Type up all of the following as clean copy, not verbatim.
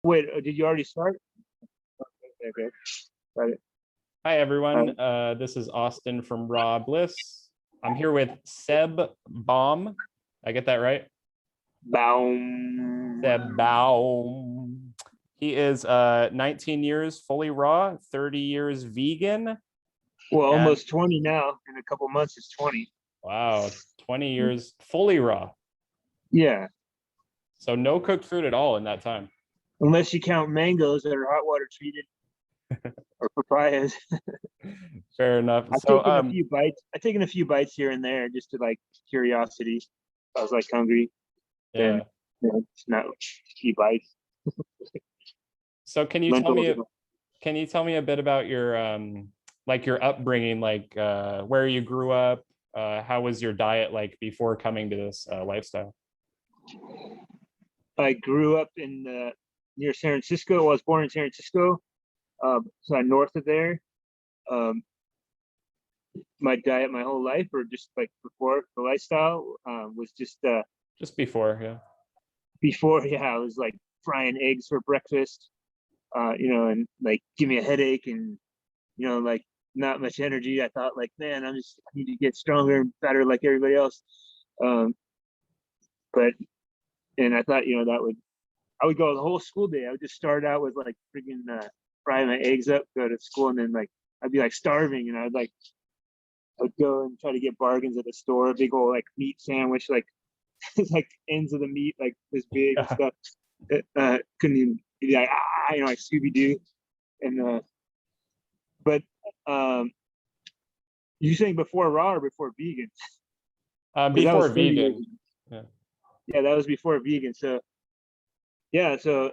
Wait, did you already start? Okay, got it. Hi, everyone. Um, This is Austin from Raw Bliss. I'm here with Seb Baum. I get that right? Baum. Seb Baum. He is 19 years fully raw, 30 years vegan, Well, and almost 20 now. In a couple months, it's 20. wow, 20 years fully raw. Yeah, So no cooked food at all in that time. unless you count mangoes that are hot water treated or papayas. Fair enough. I've So taken a few bites. I've taken a few bites here and there just to like curiosity. If I was like hungry, then yeah. it's not a few bites. So Lentils. can you tell me a bit about your like your upbringing, like where you grew up, how was your diet like before coming to this lifestyle? I grew up in near San Francisco. I was born in San Francisco, so north of there. Um, my diet my whole life, or just like before the lifestyle, was just Just before, yeah. before. Yeah, I was like frying eggs for breakfast, and like give me a headache, and like not much energy. I thought like, man, I need to get stronger and better like everybody else. Um, but and I thought that I would go the whole school day. I would just start out with like freaking fry my eggs up, go to school, and then like I'd be like starving, and I'd go and try to get bargains at the store, a big old like meat sandwich, like like ends of the meat like this big and Yeah. stuff. Couldn't even be like like Scooby Doo. And but you saying before raw or before vegan? Because that was Before 30 years vegan. ago. Yeah. Yeah, that was before vegan. So yeah, so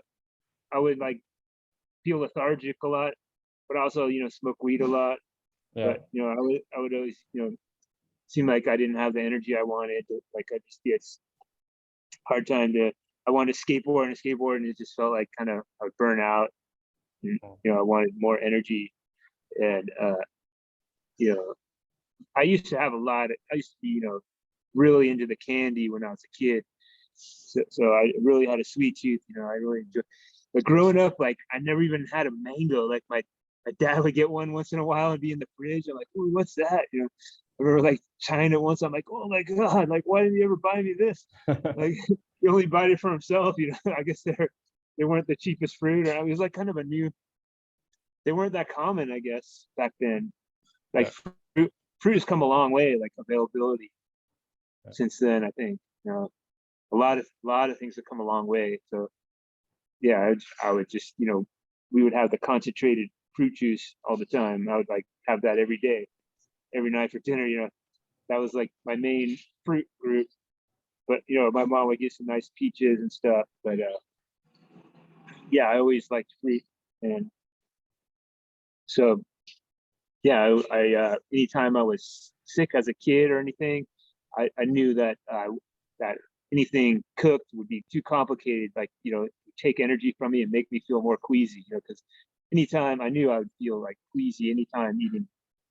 I would like feel lethargic a lot, but also smoke weed a lot. Yeah. But I would always seem like I didn't have the energy I wanted. Like I just get hard time to. I wanted to skateboard, and it just felt like kind of I would burn out. And, I wanted more energy, and you know, I used to have a lot. I used to be really into the candy when I was a kid. So I really had a sweet tooth. I really enjoyed. But growing up, like I never even had a mango. Like my dad would get one once in a while and be in the fridge. I'm like, "Ooh, what's that?" I remember like trying it once. I'm like, "Oh my god! Like, why didn't you ever buy me this?" Like, he only bought it for himself. I guess they weren't the cheapest fruit, or it was like kind of a new. They weren't that common, I guess, back then. Like Yeah. fruit has come a long way, like availability Yeah. since then. I think a lot of things have come a long way. So yeah, I would just we would have the concentrated fruit juice all the time. I would like have that every day, every night for dinner. That was like my main fruit group. But my mom would get some nice peaches and stuff. But yeah, I always liked fruit, and so yeah, I anytime I was sick as a kid or anything, I knew that that anything cooked would be too complicated. Like take energy from me and make me feel more queasy. Because anytime I knew I would feel like queasy anytime eating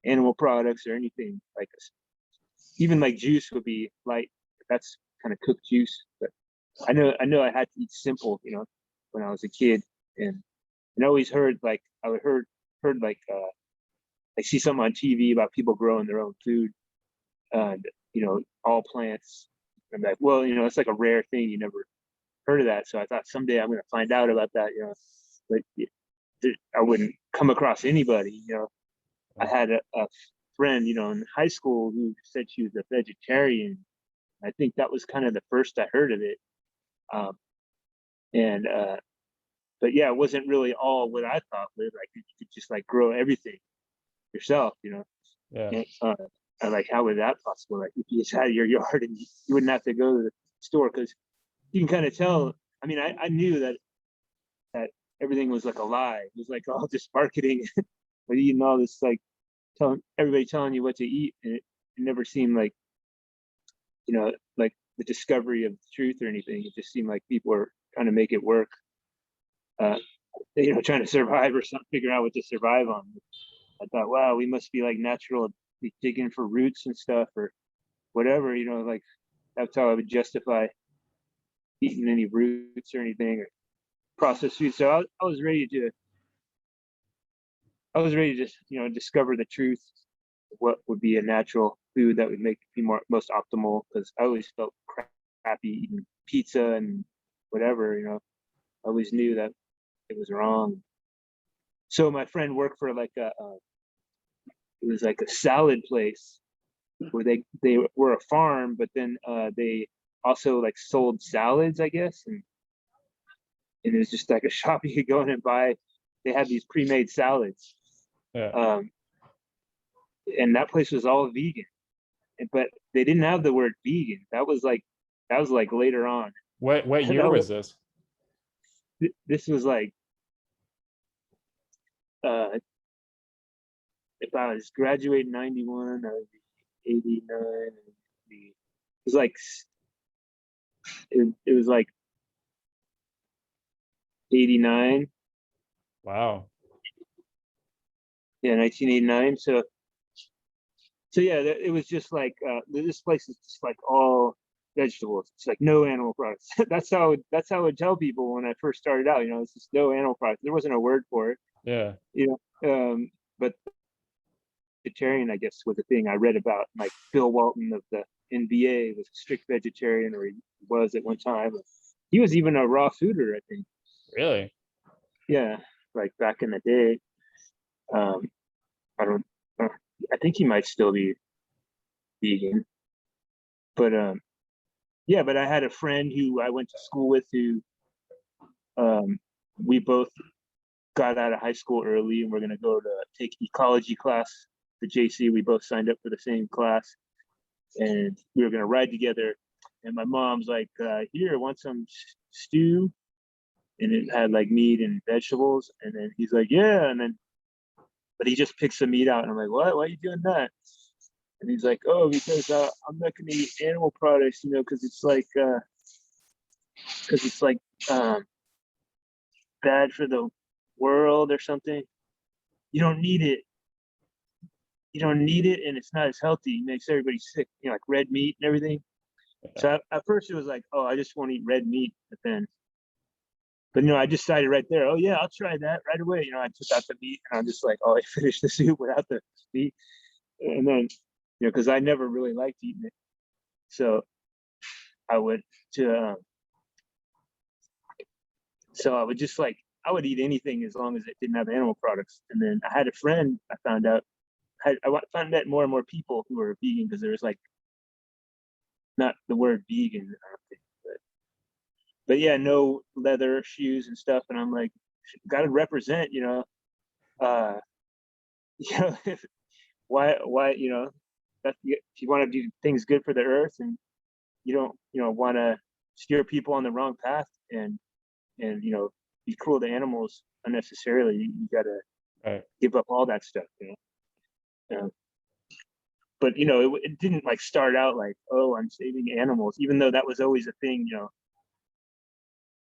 animal products or anything like even like juice would be light. That's kind of cooked juice, but I know I had to eat simple. When I was a kid, and I always heard like I would heard like I see something on TV about people growing their own food and all plants. I'm like, well, it's like a rare thing. You never heard of that, so I thought someday I'm going to find out about that. But I wouldn't come across anybody. I had a friend, in high school who said she was a vegetarian. I think that was kind of the first I heard of it. Um, and but yeah, it wasn't really all what I thought. Like you could just like grow everything yourself. Yeah. And, and like, how was that possible? Like, if you just had your yard and you wouldn't have to go to the store because you can kind of tell. I mean, I knew that everything was like a lie. It was like all just marketing, but eating all this like telling you what to eat, and it never seemed like the discovery of the truth or anything. It just seemed like people were trying to make it work. Uh, trying to survive or something, figure out what to survive on. I thought, wow, we must be like natural, be digging for roots and stuff or whatever. Like that's how I would justify eating any roots or anything. processed food. So I was ready to, discover the truth of what would be a natural food that would make me most optimal. Because I always felt crappy eating pizza and whatever, I always knew that it was wrong. So my friend worked for like it was like a salad place where they were a farm, but then they also like sold salads, I guess, and it was just like a shop you could go in and buy. They had these pre-made salads, Yeah. and that place was all vegan, but they didn't have the word vegan. That was like later on. What year was this? This was like if I was graduating 91, I would be 89. It was like it was like 89. Wow. Yeah, 1989. So yeah, it was just like this place is just like all vegetables. It's like no animal products. that's how I would tell people when I first started out. It's just no animal products. There wasn't a word for it. Yeah. But vegetarian, I guess, was a thing I read about. Like Bill Walton of the NBA was a strict vegetarian, or he was at one time. He was even a raw fooder, I think. Really? Yeah, like back in the day. I don't. I think he might still be vegan, but yeah. But I had a friend who I went to school with who we both got out of high school early, and we're gonna go to take ecology class for JC. We both signed up for the same class, and we were gonna ride together. And my mom's like, "Here, want some stew?" And it had like meat and vegetables. And then he's like, "Yeah." But he just picks some meat out, and I'm like, "What? Why are you doing that?" And he's like, "Oh, because I'm not gonna eat animal products, because it's like um, bad for the world or something. You don't need it. You don't need it, and it's not as healthy. It makes everybody sick. Like red meat and everything." So at first it was like, "Oh, I just want to eat red meat," but I decided right there, "Oh yeah, I'll try that right away." I took out the meat, and I'm just like, "Oh, I finished the soup without the meat," and then because I never really liked eating it, so I would to so I would just like I would eat anything as long as it didn't have animal products. And then I had a friend I found out I found out more and more people who were vegan, because there was like not the word vegan, I don't think, but yeah, no leather shoes and stuff, and I'm like, gotta represent, uh why that if you want to do things good for the earth, and you don't want to steer people on the wrong path, and be cruel to animals unnecessarily, you gotta Right. give up all that stuff. But it didn't like start out like, "Oh, I'm saving animals," even though that was always a thing.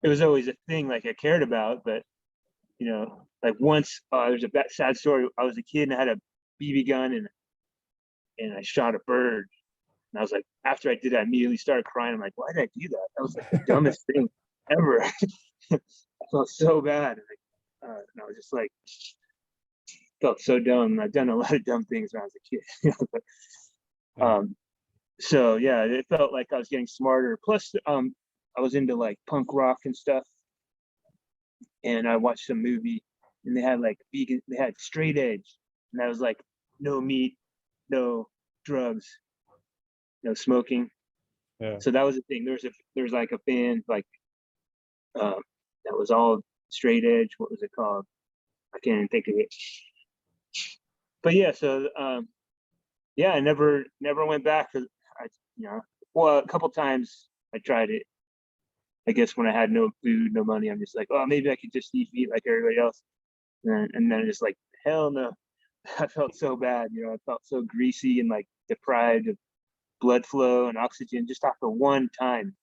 It was always a thing like I cared about. But like once, there's a sad story. I was a kid and I had a BB gun, and I shot a bird. And I was like, after I did it, I immediately started crying. I'm like, "Why did I do that? That was like the dumbest thing ever." I felt so bad. And I was just like, felt so dumb. I've done a lot of dumb things when I was a kid. But, so yeah, it felt like I was getting smarter. Plus, I was into like punk rock and stuff, and I watched a movie, and they had like vegan. They had straight edge, and that was like no meat, no drugs, no smoking. Yeah. So that was the thing. There's like a band like that was all straight edge. What was it called? I can't even think of it. But yeah, so yeah, I never went back, because well, a couple times I tried it. I guess when I had no food, no money, I'm just like, "Oh, maybe I could just eat meat like everybody else." And then just like, hell no. I felt so bad. I felt so greasy and like deprived of blood flow and oxygen just after one time.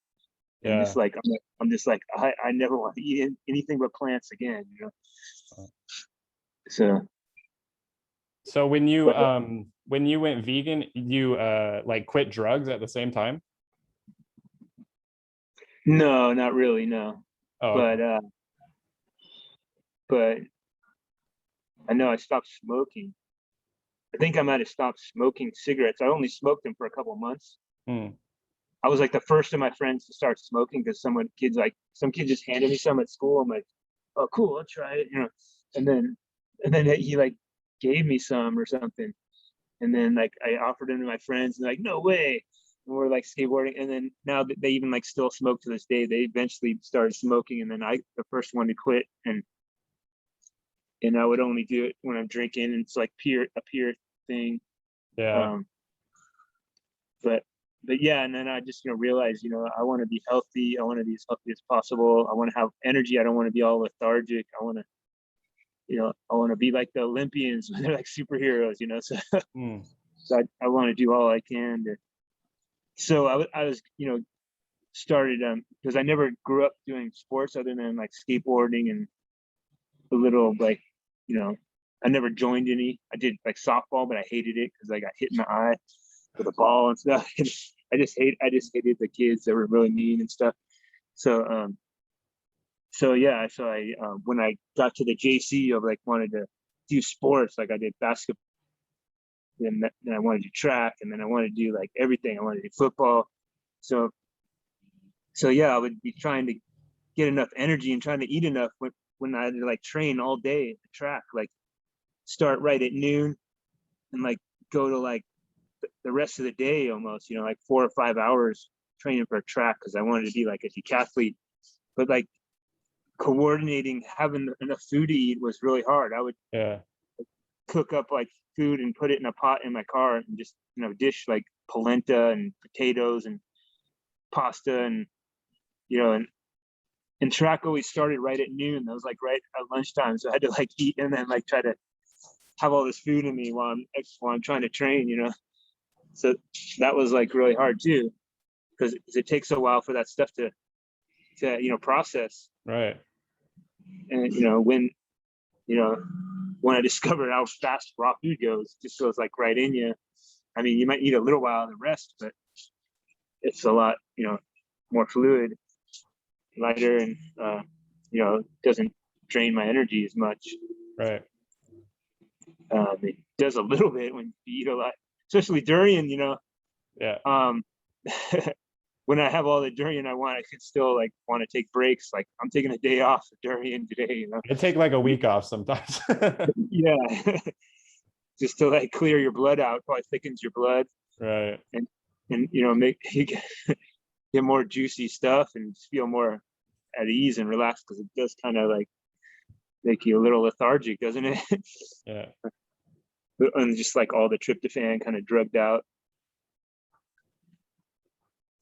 And Yeah. just like I'm just like, I never want to eat anything but plants again. So, So but when you went vegan, you like quit drugs at the same time? no, not really, no. Oh, But okay. but I know I stopped smoking. I think I might have stopped smoking cigarettes. I only smoked them for a couple months. Mm. I was like the first of my friends to start smoking because some kid just handed me some at school. I'm like, oh cool, I'll try it, and then he like gave me some or something. And then like I offered them to my friends and like, no way. And we're like skateboarding. And then now that they even like still smoke to this day, they eventually started smoking. And then the first one to quit, and I would only do it when I'm drinking. And it's like a peer thing. Yeah. Um, but yeah, and then I just realized I want to be healthy. I want to be as healthy as possible. I want to have energy. I don't want to be all lethargic. I want to be like the Olympians when they're like superheroes. So Mm. so I want to do all I can to. So I was started because I never grew up doing sports other than like skateboarding and a little like I never joined any. I did like softball, but I hated it because I got hit in the eye with a ball and stuff. I just hated the kids that were really mean and stuff. So yeah, so I when I got to the JC, I like wanted to do sports. Like I did basketball, then I wanted to do track, and then I wanted to do like everything. I wanted to do football. So yeah, I would be trying to get enough energy and trying to eat enough when I had to like train all day at the track, like start right at noon and like go to like the rest of the day almost, like 4 or 5 hours training for a track because I wanted to be like a decathlete. But like coordinating having enough food to eat was really hard. I would Yeah. cook up like food and put it in a pot in my car and just dish like polenta and potatoes and pasta and and track always started right at noon. That was like right at lunchtime, so I had to like eat and then like try to have all this food in me while I'm trying to train. So that was like really hard too, because it takes a while for that stuff to process. Right. And when I discovered how fast raw food goes, it just goes like right in you. I mean, you might need a little while to rest, but it's a lot more fluid, lighter, and doesn't drain my energy as much. Right. It does a little bit when you eat a lot, especially durian. Yeah. When I have all the durian I want, I can still like want to take breaks. Like I'm taking a day off of durian today. I take like a week off sometimes. Yeah, just to like clear your blood out. Probably thickens your blood. Right. And make you get more juicy stuff and just feel more at ease and relaxed, because it does kind of like make you a little lethargic, doesn't it? Yeah. And just like all the tryptophan kind of drugged out.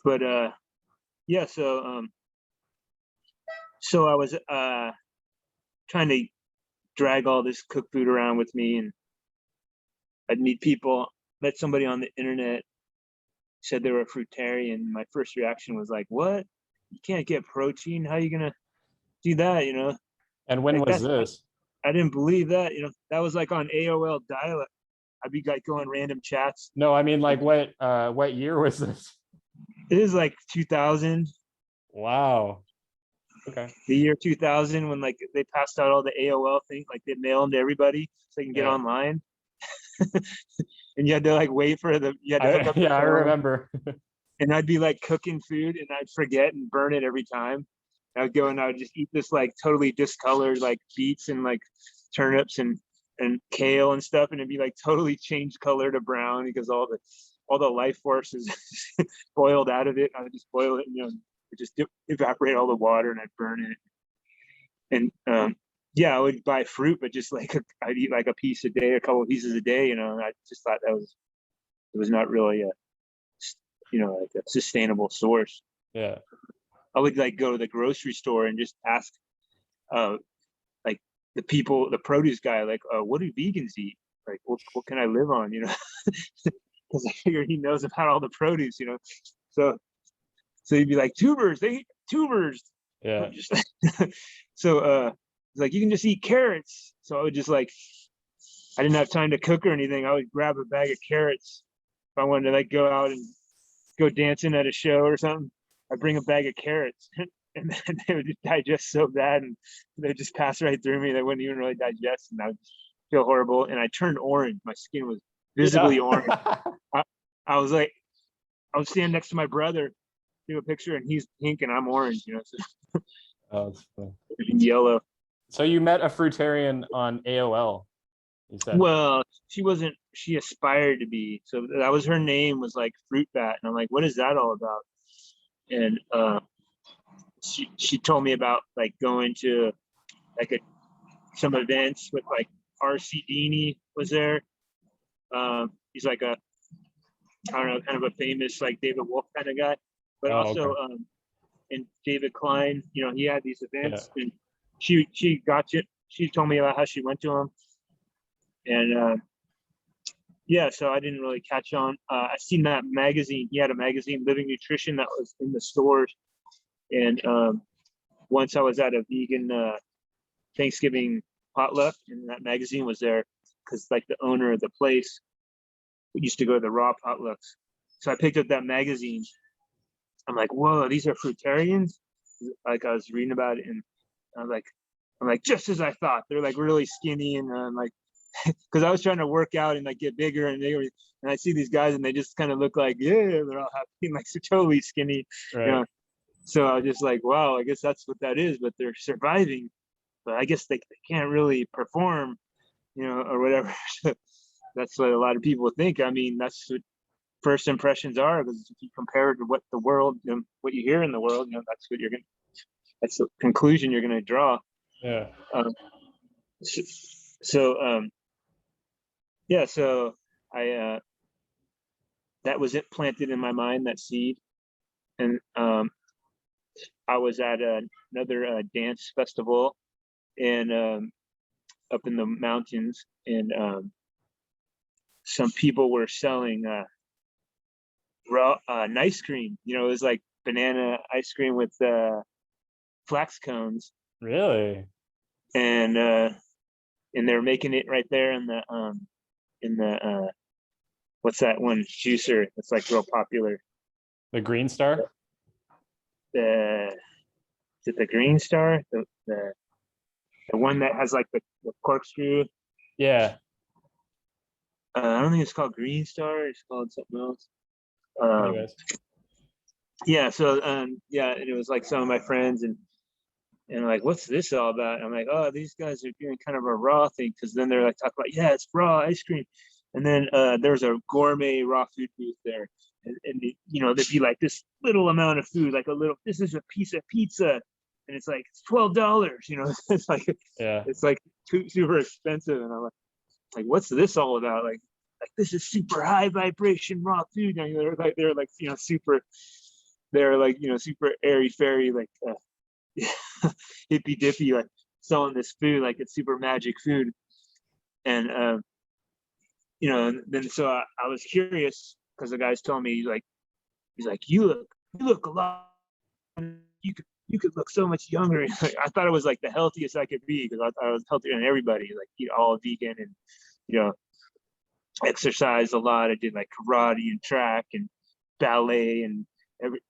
But yeah, so I was trying to drag all this cooked food around with me, and I'd meet people. Met somebody on the internet, said they were a fruitarian. My first reaction was like, what? You can't get protein? How are you gonna do that? And when like was this? I didn't believe that. That was like on AOL dial-up. I'd be like going random chats. No, I mean like what year was this? It is like 2000. Wow. Okay. The year 2000, when like they passed out all the AOL things, like they mail them to everybody so they can get online. And you had to like wait for you had to hook up the phone. I remember. And I'd be like cooking food and I'd forget and burn it every time. I would go and I would just eat this like totally discolored like beets and like turnips and kale and stuff, and it'd be like totally changed color to brown because all the life force is boiled out of it. I would just boil it and it just evaporate all the water, and I'd burn it. And yeah, I would buy fruit, but just like I'd eat like a piece a day, a couple of pieces a day. And I just thought it was not really like a sustainable source. Yeah. I would like go to the grocery store and just ask like the produce guy, like, what do vegans eat? Like, what can I live on? Because I figured he knows about all the produce, So he'd be like, tubers, they eat tubers. Yeah. So it's like, you can just eat carrots. So I would just like, I didn't have time to cook or anything. I would grab a bag of carrots if I wanted to like go out and go dancing at a show or something. I'd bring a bag of carrots and then they would just digest so bad, and they just pass right through me. They wouldn't even really digest, and I would feel horrible. And I turned orange. My skin was visibly orange. I, I was like, I was standing next to my brother, do a picture, and he's pink and I'm orange, so Oh, that's funny. yellow. So you met a fruitarian on AOL, you said. Well, she aspired to be. So that was her name, was like Fruit Bat. And I'm like, what is that all about? And she told me about like going to like some events with like RC Dini was there. He's like a, I don't know, kind of a famous like David Wolf kind of guy, but also okay. and David Klein, he had these events, Yeah. and she got it. She told me about how she went to them, and yeah, so I didn't really catch on. I seen that magazine. He had a magazine, Living Nutrition, that was in the stores, and once I was at a vegan Thanksgiving potluck, and that magazine was there because like the owner of the place used to go to the raw potlucks. So I picked up that magazine. I'm like, whoa, these are fruitarians? Like I was reading about it, and I'm like, just as I thought. They're like really skinny, and I'm like, because I was trying to work out and like get bigger, and I see these guys, and they just kind of look like, yeah, they're all happy, like so totally skinny, Right. So I was just like, wow, I guess that's what that is, but they're surviving, but I guess they can't really perform, or whatever. That's what a lot of people think. I mean, that's what first impressions are, because if you compare it to what the world, what you hear in the world, that's the conclusion you're gonna draw. Yeah. So yeah, so I that was it, planted in my mind, that seed, and I was at another dance festival, and up in the mountains, and some people were selling raw ice cream. It was like banana ice cream with flax cones, Really? and they're making it right there in the what's that one juicer that's like real popular? The Green Star? The Is it the Green Star? The one that has like the corkscrew? Yeah. I don't think it's called Green Star. It's called something else. Anyways. Yeah. So yeah, and it was like some of my friends, and like, what's this all about? And I'm like, oh, these guys are doing kind of a raw thing, because then they're like talking about, yeah, it's raw ice cream, and then there's a gourmet raw food booth there, and there'd be like this little amount of food, like this is a piece of pizza, and it's like it's $12. It's like Yeah. it's like super expensive, and I'm like, what's this all about? Like this is super high vibration raw food. They're like super. They're like super airy fairy, like hippy dippy, like selling this food like it's super magic food, and then so I was curious, because the guy's telling me, he's like, you look a lot. You could look so much younger. I thought it was like the healthiest I could be, because I thought I was healthier than everybody, like eat all vegan, and exercise a lot. I did like karate and track and ballet and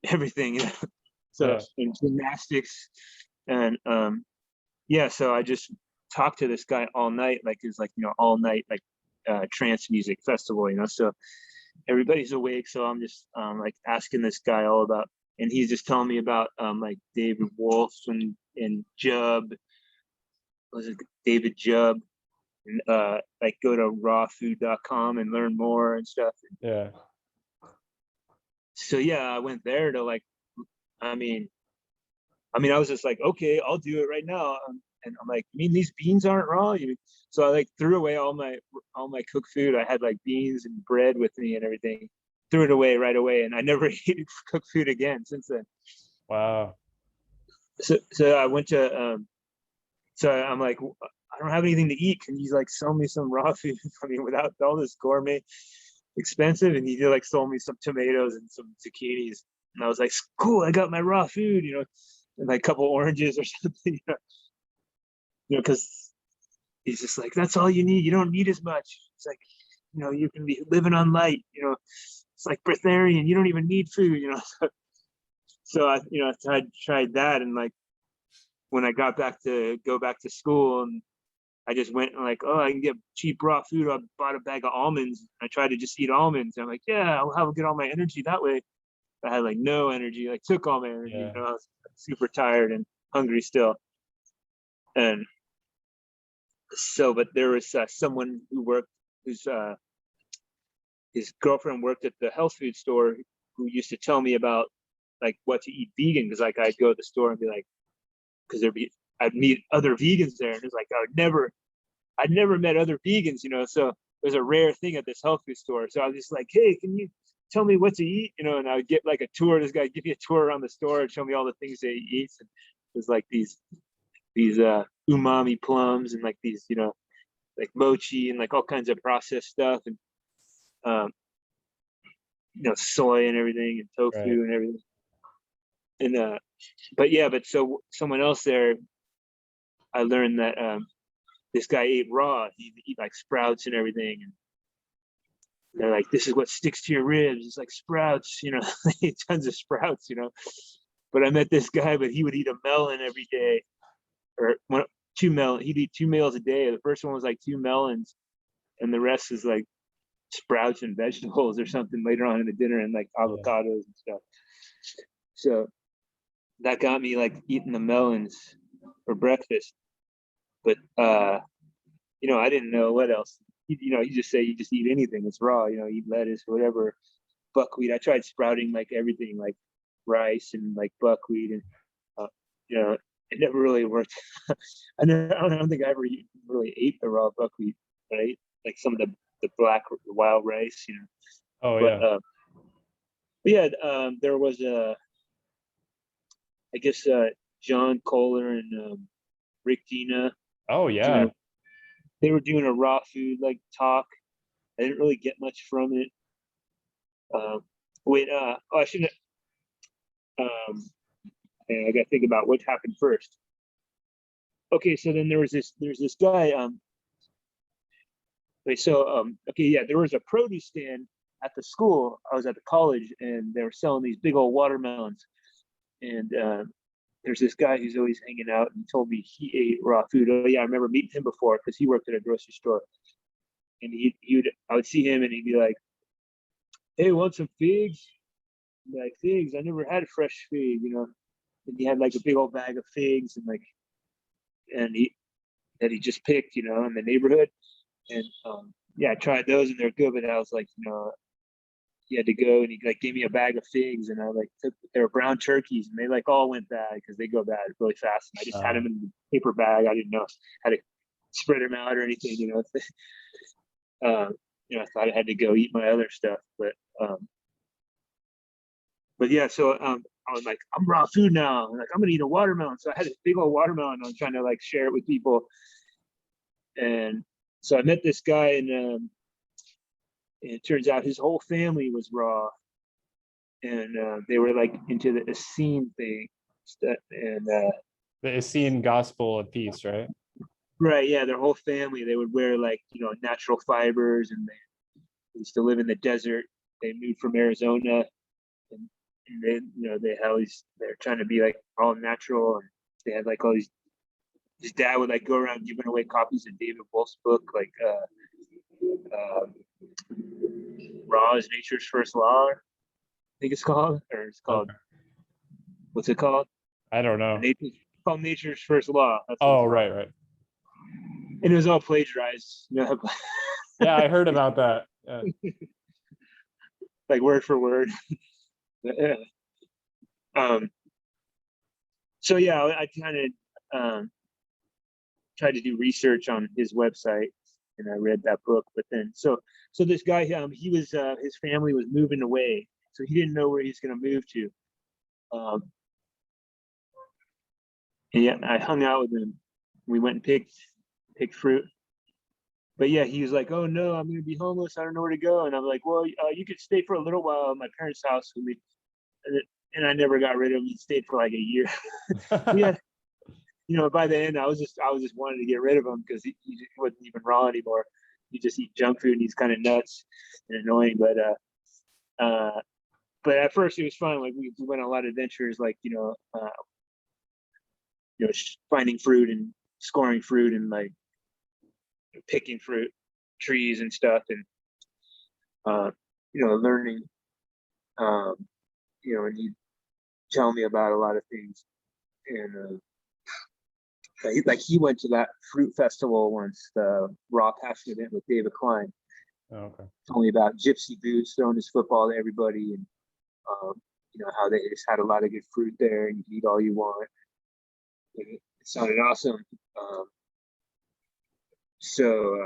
everything, so Yeah. in gymnastics, and yeah, so I just talked to this guy all night, like it's like all night, like trance music festival, so everybody's awake, so I'm just like asking this guy all about, and he's just telling me about like David Wolf and Jubb. Was it David Jubb? And like go to rawfood.com and learn more and stuff. Yeah. So yeah, I went there to like, I mean, I was just like, okay, I'll do it right now. And I'm like, you mean these beans aren't raw? So I like threw away all my cooked food. I had like beans and bread with me and everything. Threw it away right away, and I never ate cooked food again since then. Wow. So I went to so I'm like, I don't have anything to eat. Can you like sell me some raw food? I mean, without all this gourmet expensive. And he did like sold me some tomatoes and some zucchinis. And I was like, cool, I got my raw food, and like a couple oranges or something, because he's just like, that's all you need. You don't need as much. It's like, you can be living on light, it's like breatharian. You don't even need food, so I tried that, and like when I got go back to school, and I just went and like, oh, I can get cheap raw food. I bought a bag of almonds. I tried to just eat almonds. I'm like, yeah, I'll get all my energy that way. I had like no energy, like took all my energy. Yeah. I was super tired and hungry still. And so, but there was someone whose his girlfriend worked at the health food store, who used to tell me about like what to eat vegan, because like I'd go to the store and be like, because I'd meet other vegans there, and it's like I'd never met other vegans, so it was a rare thing at this health food store. So I was just like, hey, can you tell me what to eat? And I would get like a tour. This guy would give me a tour around the store and show me all the things that he eats. And there's like these umami plums, and like these, like mochi, and like all kinds of processed stuff, and soy and everything, and tofu Right. and everything. And but so someone else there, I learned that this guy ate raw. He'd eat like sprouts and everything. And they're like, this is what sticks to your ribs. It's like sprouts, tons of sprouts, But I met this guy, but he would eat a melon every day, or two melon. He'd eat 2 meals a day. The first one was like 2 melons, and the rest is like sprouts and vegetables or something later on in the dinner, and like avocados and stuff. So that got me like eating the melons for breakfast. But I didn't know what else. You just say you just eat anything. It's raw. Eat lettuce, whatever. Buckwheat. I tried sprouting like everything, like rice and like buckwheat, and it never really worked. I don't think I ever really ate the raw buckwheat. Right, like some of the black wild rice. Oh But yeah. yeah, there was I guess John Kohler and Rick Dina Oh doing yeah. they were doing a raw food like talk. I didn't really get much from it. Wait, I shouldn't. I got to think about what happened first. Okay, so then there's this guy. Okay, yeah, there was a produce stand at the school. I was at the college, and they were selling these big old watermelons. And there's this guy who's always hanging out, and he told me he ate raw food. Oh yeah, I remember meeting him before because he worked at a grocery store. And I would see him, and he'd be like, "Hey, want some figs?" I'd be like, figs? I never had a fresh fig, And he had like a big old bag of figs, and he just picked, in the neighborhood. And yeah, I tried those, and they're good. But I was like, he had to go, and he like gave me a bag of figs, and I like they were brown turkeys, and they like all went bad because they go bad really fast. And I just had them in the paper bag. I didn't know how to spread them out or anything, I thought I had to go eat my other stuff, but yeah. So I was like, I'm raw food now. I'm like, I'm gonna eat a watermelon. So I had this big old watermelon. I was trying to like share it with people, and so I met this guy, and it turns out his whole family was raw, and they were like into the Essene thing, and The Essene Gospel of Peace, right? right, yeah, their whole family, they would wear like natural fibers, and they used to live in the desert. They moved from Arizona, and then they had they're trying to be like all natural, and they had like all these. His dad would like go around giving away copies of David Wolf's book, like Raw is Nature's First Law, I think it's called, or it's called, Okay. what's it called? I don't know. It's called Nature's First Law. That's what Oh, it's called. right. And it was all plagiarized, Yeah, I heard about that. like word for word. Yeah. So yeah, I kind of tried to do research on his website, and I read that book. But then, so this guy, he was his family was moving away, so he didn't know where he's going to move to. And yeah, I hung out with him. We went and picked fruit. But yeah, he was like, "Oh no, I'm going to be homeless. I don't know where to go." And I'm like, "Well, you could stay for a little while at my parents' house with me." And I never got rid of him. He stayed for like a year. Yeah, by the end, I was just wanting to get rid of him because he wasn't even raw anymore. He just eat junk food, and he's kind of nuts and annoying. But but at first it was fun. Like we went on a lot of adventures, like finding fruit and scoring fruit and like picking fruit trees and stuff, and learning. And he'd tell me about a lot of things, and he went to that fruit festival once, the Raw Passion event with David Klein. Oh, okay. Told me about Gypsy Boots throwing his football to everybody, and how they just had a lot of good fruit there, and you can eat all you want. And it sounded awesome. So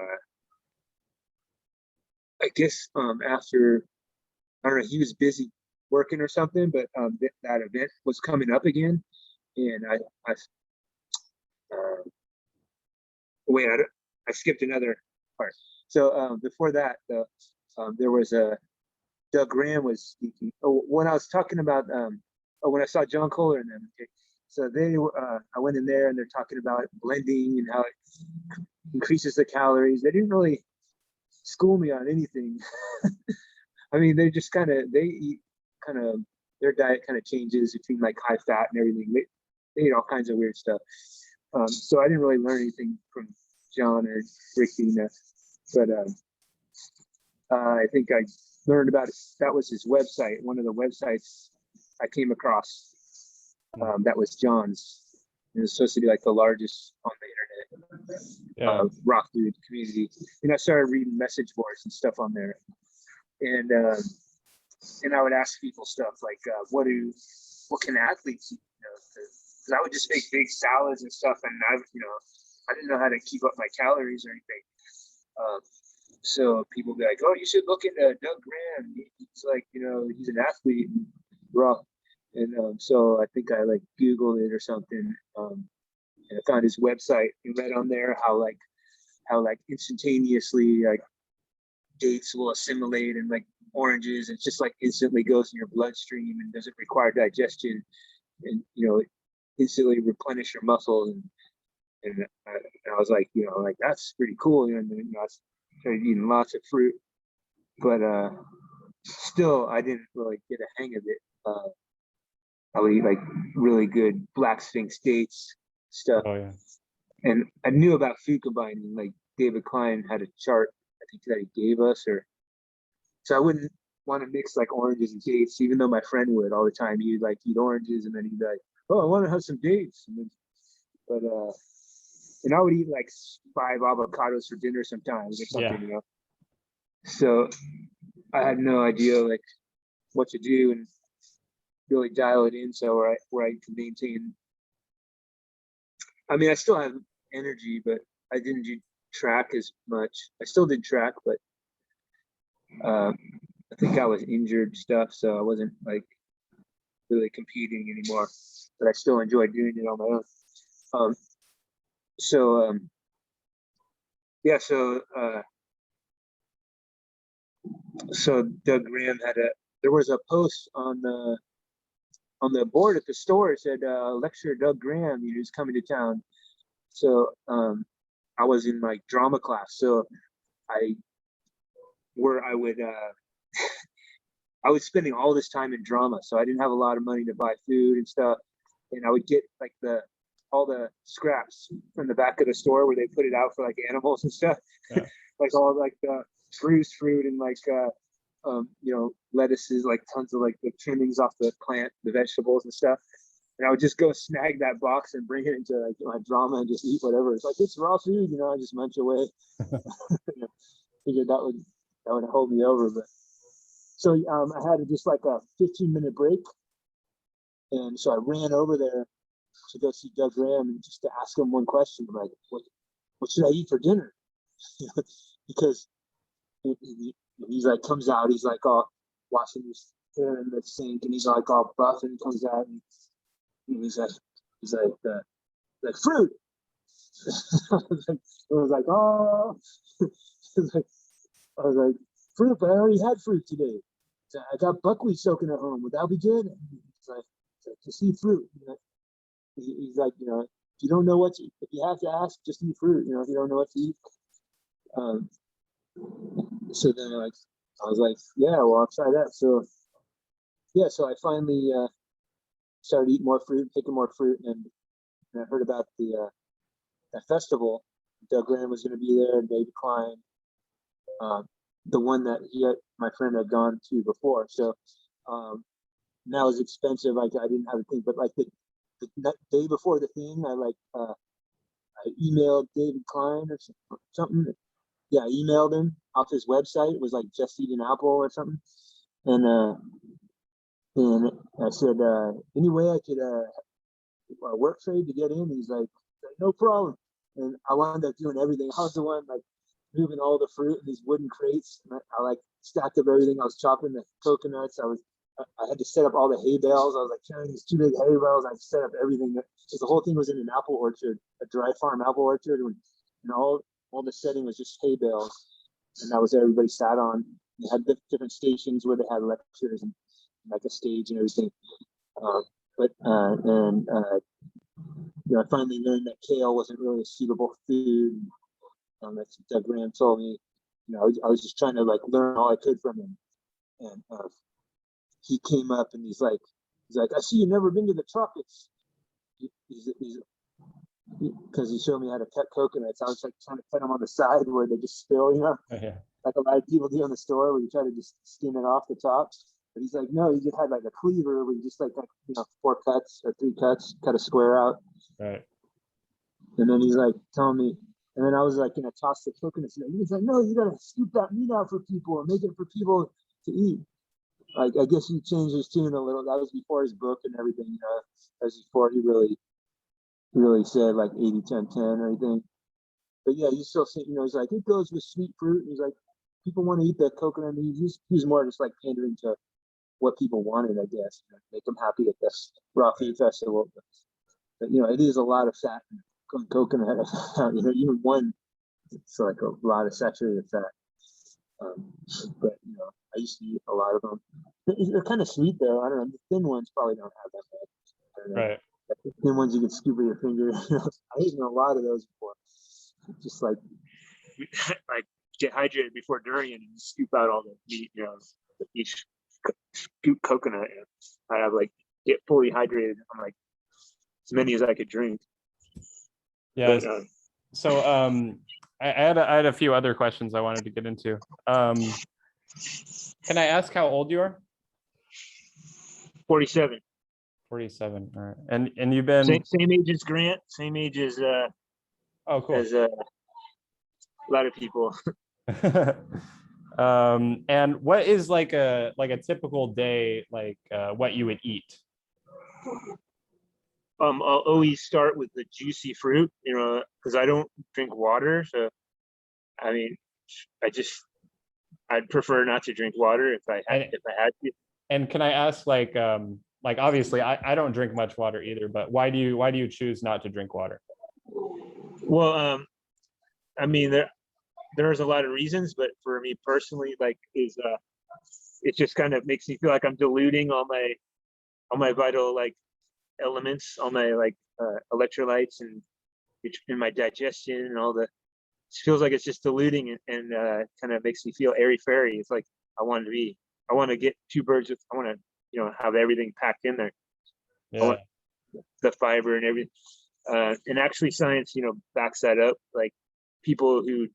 I guess after, I don't know, he was busy working or something, but that event was coming up again, and I skipped another part. So before that, there was Doug Graham was speaking. Oh, when I was talking about when I saw John Kohler and them. Okay, so I went in there and they're talking about blending and how it increases the calories. They didn't really school me on anything. I mean, they eat their diet kind of changes between like high fat and everything. They eat all kinds of weird stuff. So I didn't really learn anything from John or Ricky, but I think I learned about it. That was his website, one of the websites I came across. That was John's. It was supposed to be like the largest on the internet rock food community. And I started reading message boards and stuff on there. And I would ask people stuff like, what can athletes eat? Because I would just make big salads and stuff, and I didn't know how to keep up my calories or anything. So people would be like, "Oh, you should look at Doug Graham. He's like, he's an athlete and raw." And so I think I like Googled it or something, and I found his website and read on there how instantaneously like dates will assimilate, and like oranges, it just like instantly goes in your bloodstream and doesn't require digestion, and instantly replenish your muscles. And I was like, like that's pretty cool. And then I started eating lots of fruit, but still I didn't really get a hang of it. I would eat like really good Black Sphinx dates stuff. Oh yeah. And I knew about food combining. Like David Klein had a chart, I think, that he gave us, so I wouldn't want to mix like oranges and dates, even though my friend would all the time. He'd like eat oranges and then he'd be like, "Oh, I want to have some dates." And I would eat like 5 avocados for dinner sometimes or something, Yeah. So I had no idea like what to do and really dial it in so where I can maintain. I mean, I still have energy, but I didn't do track as much. I still did track, but I think I was injured stuff, so I wasn't like really competing anymore. But I still enjoyed doing it on my own. So Doug Graham there was a post on the board at the store. It said lecture Doug Graham, who's coming to town. So I was in like drama class, so I was spending all this time in drama, so I didn't have a lot of money to buy food and stuff, and I would get like all the scraps from the back of the store where they put it out for like animals and stuff. Yeah. Like all like the bruised fruit and like lettuces, like tons of like the trimmings off the plant, the vegetables and stuff. And I would just go snag that box and bring it into like my drama and just eat whatever. It's like, it's raw food, I just munch away. Figured that would hold me over. But so I had just like a 15-minute break, and so I ran over there to go see Doug Graham and just to ask him one question, like, what should I eat for dinner? Because he's like, comes out, he's like all washing his hair in the sink, and he's like all buff, and he comes out and he's like fruit. It was like, oh, I was like, fruit, but I already had fruit today. So I got buckwheat soaking at home. Would that be good? He's like, just eat fruit. He's like, if you don't know if you have to ask, just eat fruit. If you don't know what to eat. So then I was like, yeah, well, I'll try that. So yeah, so I finally started eating more fruit, picking more fruit, and I heard about the that festival. Doug Graham was going to be there, and David Klein, the one that my friend had gone to before. So now it was expensive. I didn't have a thing, but like the day before the thing, I emailed David Klein or something. Yeah, I emailed him off his website. It was like Just Eat an Apple or something, and I said, any way I could work trade to get in? He's like, no problem. And I wound up doing everything. I was the one like moving all the fruit in these wooden crates. And I like stacked up everything. I was chopping the coconuts. I had to set up all the hay bales. I was like carrying these 2 big hay bales. I set up everything because the whole thing was in an apple orchard, a dry farm apple orchard, and all the setting was just hay bales, and that was everybody sat on. They had different stations where they had lectures and like a stage and everything. I finally learned that kale wasn't really a suitable food. That's what Doug Graham told me. I was just trying to like learn all I could from him, and he came up and he's like, I see you've never been to the tropics. Because he showed me how to cut coconuts. I was like trying to cut them on the side where they just spill, like a lot of people do in the store where you try to just skim it off the top. But he's like, no, he just had like a cleaver where you just like 4 cuts or 3 cuts, cut a square out. Right. And then he's like telling me, and then I was like gonna toss the coconuts. And he's like, no, you gotta scoop that meat out for people and make it for people to eat. Like I guess he changed his tune a little. That was before his book and everything. That was before he really said like 80-10-10 or anything. But yeah, he's still saying, he's like, it goes with sweet fruit. And he's like, people want to eat that coconut. And he's more just like pandering to what people wanted, I guess, make them happy at this raw food festival. But it is a lot of fat in coconut. Even one, it's like a lot of saturated fat. But I used to eat a lot of them. They're kind of sweet though. I don't know. The thin ones probably don't have that much. I don't know. Right. The thin ones you can scoop with your finger. I eaten a lot of those before. Just like get hydrated before durian and scoop out all the meat. Each scoop coconut. I have like get fully hydrated. I'm like as many as I could drink. Yeah. But, so I had a few other questions I wanted to get into. Can I ask how old you are? 47. 47. All right. And you've been same age as Grant, same age as oh cool. As a lot of people. And what is like a typical day, like what you would eat? I'll always start with the juicy fruit, because I don't drink water. So, I mean, I'd prefer not to drink water if I had to. And can I ask, like obviously I don't drink much water either, but why do you choose not to drink water? Well, I mean, there's a lot of reasons, but for me personally, it just kind of makes me feel like I'm diluting all my vital elements, all my electrolytes and in my digestion and all the. It feels like it's just diluting and kind of makes me feel airy fairy. It's like I want to get 2 birds with. I want to have everything packed in there. Yeah. The fiber and everything. And actually, science backs that up. Like people who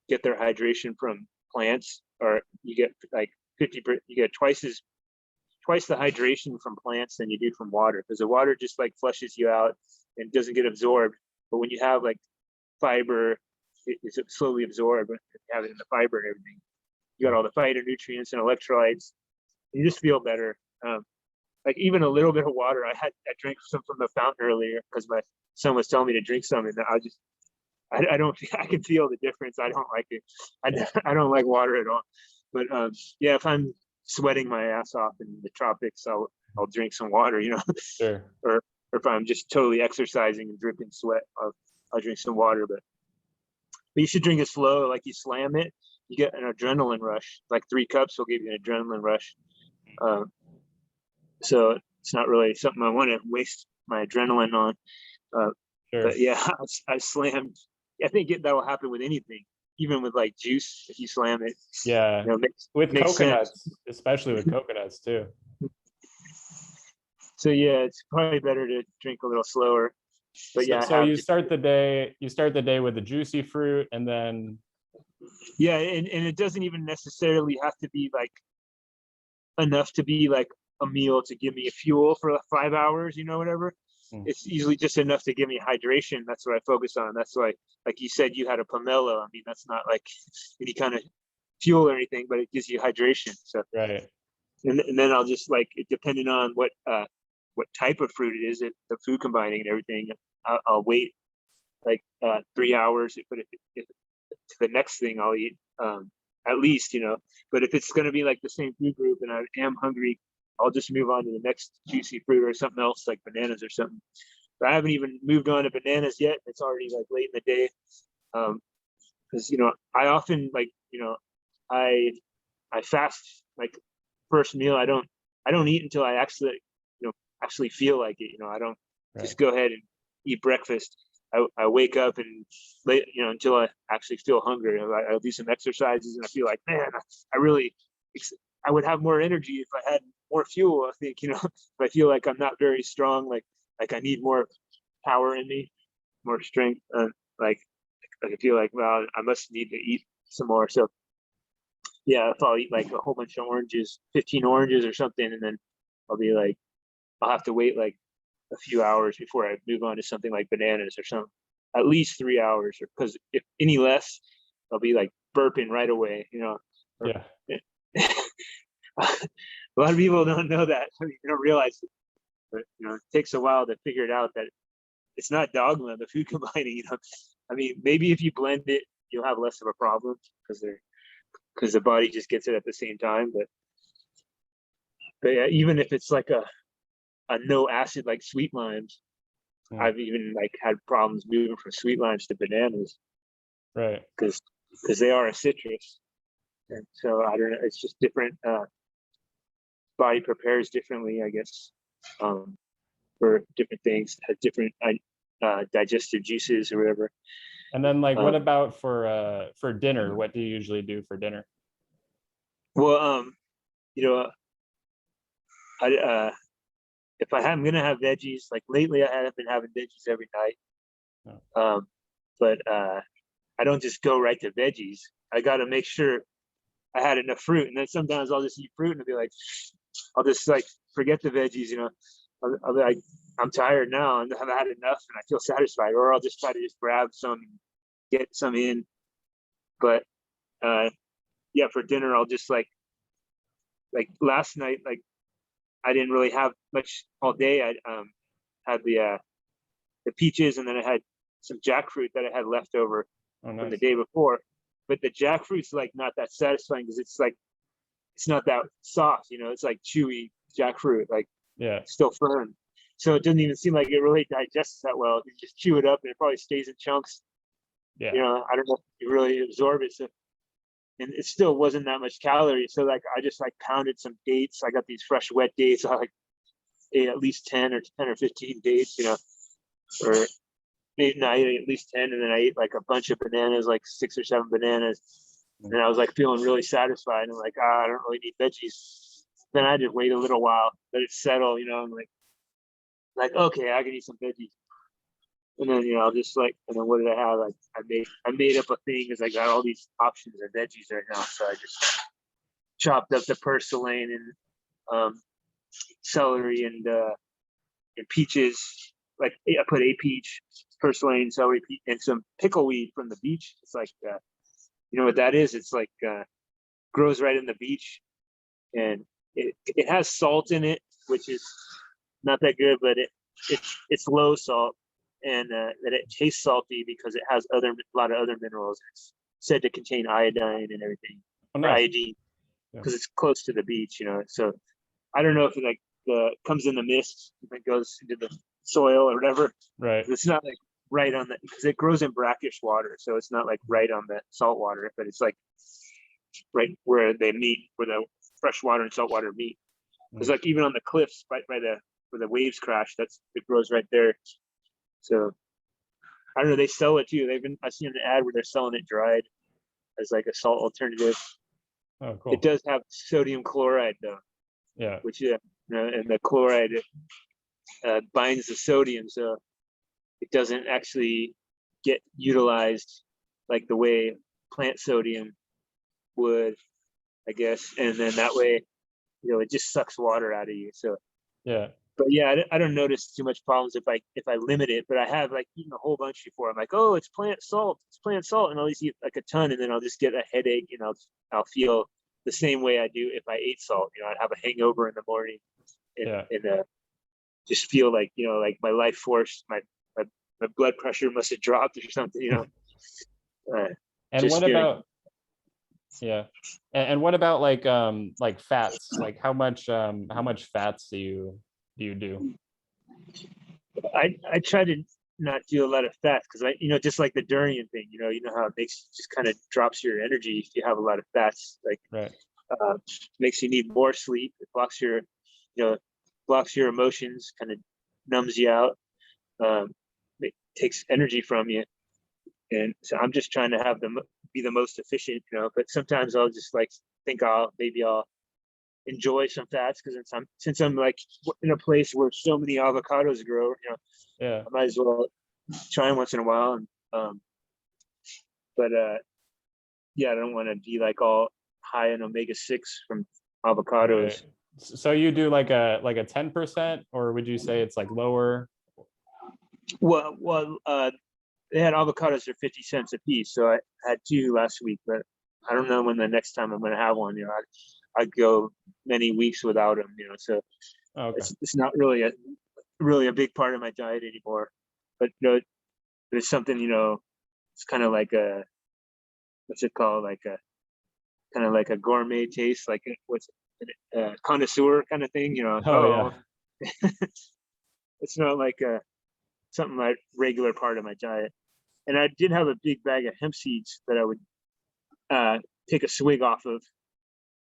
get their hydration from plants, or you get like 50%, you get twice the hydration from plants than you do from water, because the water just like flushes you out and doesn't get absorbed. But when you have like fiber, it's slowly absorbed. When you have it in the fiber and everything, you got all the phytonutrients and electrolytes. You just feel better. Like even a little bit of water. I drank some from the fountain earlier because my son was telling me to drink some, and I don't. I can feel the difference. I don't like it. I don't like water at all. But yeah, if I'm sweating my ass off in the tropics, I'll drink some water. Sure. Or if I'm just totally exercising and dripping sweat, I'll drink some water. But you should drink it slow, like you slam it. You get an adrenaline rush. Like 3 cups will give you an adrenaline rush. So it's not really something I want to waste my adrenaline on. Sure. But yeah, I slammed. I think that will happen with anything, even with like juice. If you slam it, yeah, with makes coconuts, sense. especially with coconuts too. So yeah, it's probably better to drink a little slower. But yeah, I So have you to, start the day with the juicy fruit, and then yeah, and it doesn't even necessarily have to be like enough to be like a meal to give me a fuel for like 5 hours, whatever. Mm. It's usually just enough to give me hydration. That's what I focus on. That's why, like you said, you had a pomelo. I mean, that's not like any kind of fuel or anything, but it gives you hydration. So, right. and then I'll just like, depending on what type of fruit it is, the food combining and everything, I'll wait like 3 hours. But if to the next thing I'll eat, at least, but if it's going to be like the same food group and I am hungry, I'll just move on to the next juicy fruit or something else like bananas or something. But I haven't even moved on to bananas yet. It's already like late in the day. Because I often like, I fast like first meal. I don't eat until I actually feel like it. I don't just Right. go ahead and eat breakfast. I wake up and late, until I actually feel hungry. I'll do some exercises and I feel like, man, I would have more energy if I had more fuel. I think, if I feel like I'm not very strong, like I need more power in me, more strength. Like, I feel like, well, I must need to eat some more. So yeah, if I'll eat like a whole bunch of oranges, 15 oranges or something, and then I'll be like, I'll have to wait like a few hours before I move on to something like bananas or something. At least 3 hours, or because if any less, I'll be like burping right away. Or, Yeah. a lot of people don't know that. You don't realize it, but it takes a while to figure it out that it's not dogma, the food combining. I mean, maybe if you blend it, you'll have less of a problem because the body just gets it at the same time. But yeah, even if it's like a no acid like sweet limes, Mm. I've even like had problems moving from sweet limes to bananas Right. because they are a citrus, and so I don't know. It's just different. Body prepares differently, I guess, for different things. Has different digestive juices or whatever. And then like, what Um, about for dinner? What do you usually do for dinner? well, you know, I if I'm gonna have veggies, like lately I have been having veggies every night. Oh. But I don't just go right to veggies. I got to make sure I had enough fruit, and then sometimes I'll just eat fruit and be like, I'll just like forget the veggies. I'll be like, I'm tired now and I've had enough, and I feel satisfied. Or I'll just try to just grab some, and get some in. But yeah, for dinner I'll just like last night, like I didn't really have much all day. I had the peaches, and then I had some jackfruit that I had left over Oh, from the nice. day before. But the jackfruit's like not that satisfying because it's not that soft, it's like chewy jackfruit, like Yeah. still firm. So it doesn't even seem like it really digests that well. You just chew it up and it probably stays in chunks. Yeah. I don't know if you really absorb it. So, and it still wasn't that much calories. So like I just like pounded some dates. I got these fresh wet dates. I like ate at least 10 or 15 dates, or maybe no, I ate at least 10, and then I ate like a bunch of bananas, like 6 or 7 bananas. Mm. And I was like feeling really satisfied. And like, I don't really need veggies. Then I just wait a little while, let it settle, I'm like, okay, I can eat some veggies. And then, I'll just like, and then what did I have? Like I made up a thing because I got all these options of veggies right now. So I just chopped up the purslane and celery and peaches. Like I put a peach, purslane, celery, and some pickleweed from the beach. It's like, you know what that is? It's like grows right in the beach, and it has salt in it, which is not that good, but it's low salt, and that it tastes salty because it has a lot of other minerals. It's said to contain iodine and everything, Oh, or nice. iodine, Yeah. because it's close to the beach, So I don't know if it like comes in the mist and it goes into the soil or whatever. Right. It's not like right on the, because it grows in brackish water, so it's not like right on the salt water, but it's like right where they meet, where the fresh water and salt water meet. Because like even on the cliffs, right by the where the waves crash, it grows right there. So I don't know. They sell it too. I've seen an ad where they're selling it dried as like a salt alternative. Oh, It cool. does have sodium chloride though, Yeah. which and the chloride binds the sodium, so it doesn't actually get utilized like the way plant sodium would, I guess. And then that way, it just sucks water out of you. So, Yeah. but yeah, I don't notice too much problems if I limit it. But I have like eaten a whole bunch before. I'm like, oh, it's plant salt, and I'll just eat like a ton, and then I'll just get a headache, and I'll feel the same way I do if I ate salt. I'd have a hangover in the morning, and, Yeah. and just feel like like my life force, my blood pressure must have dropped or something. And just what feeling. about, yeah. And what about like fats? Like how much fats do you do? I try to not do a lot of fats because just like the durian thing, how it makes just kind of drops your energy if you have a lot of fats. Like Right. makes you need more sleep. It blocks your emotions, kind of numbs you out. It takes energy from you, and so I'm just trying to have them be the most efficient. But sometimes I'll just like think maybe I'll enjoy some fats because since I'm like in a place where so many avocados grow, Yeah. I might as well try them once in a while. And but yeah, I don't want to be like all high in omega-6 from avocados. Right. So you do like a 10%, or would you say it's like lower? Well, they had avocados for 50 cents a piece, so I had 2 last week, but I don't know when the next time I'm going to have one. I'd go many weeks without them. So Oh, okay. it's not really a big part of my diet anymore. But there's something, it's kind of like what's it called, like a kind of like a gourmet taste, like what's a connoisseur kind of thing. Oh yeah. It's not like something like regular part of my diet. And I did have a big bag of hemp seeds that I would take a swig off of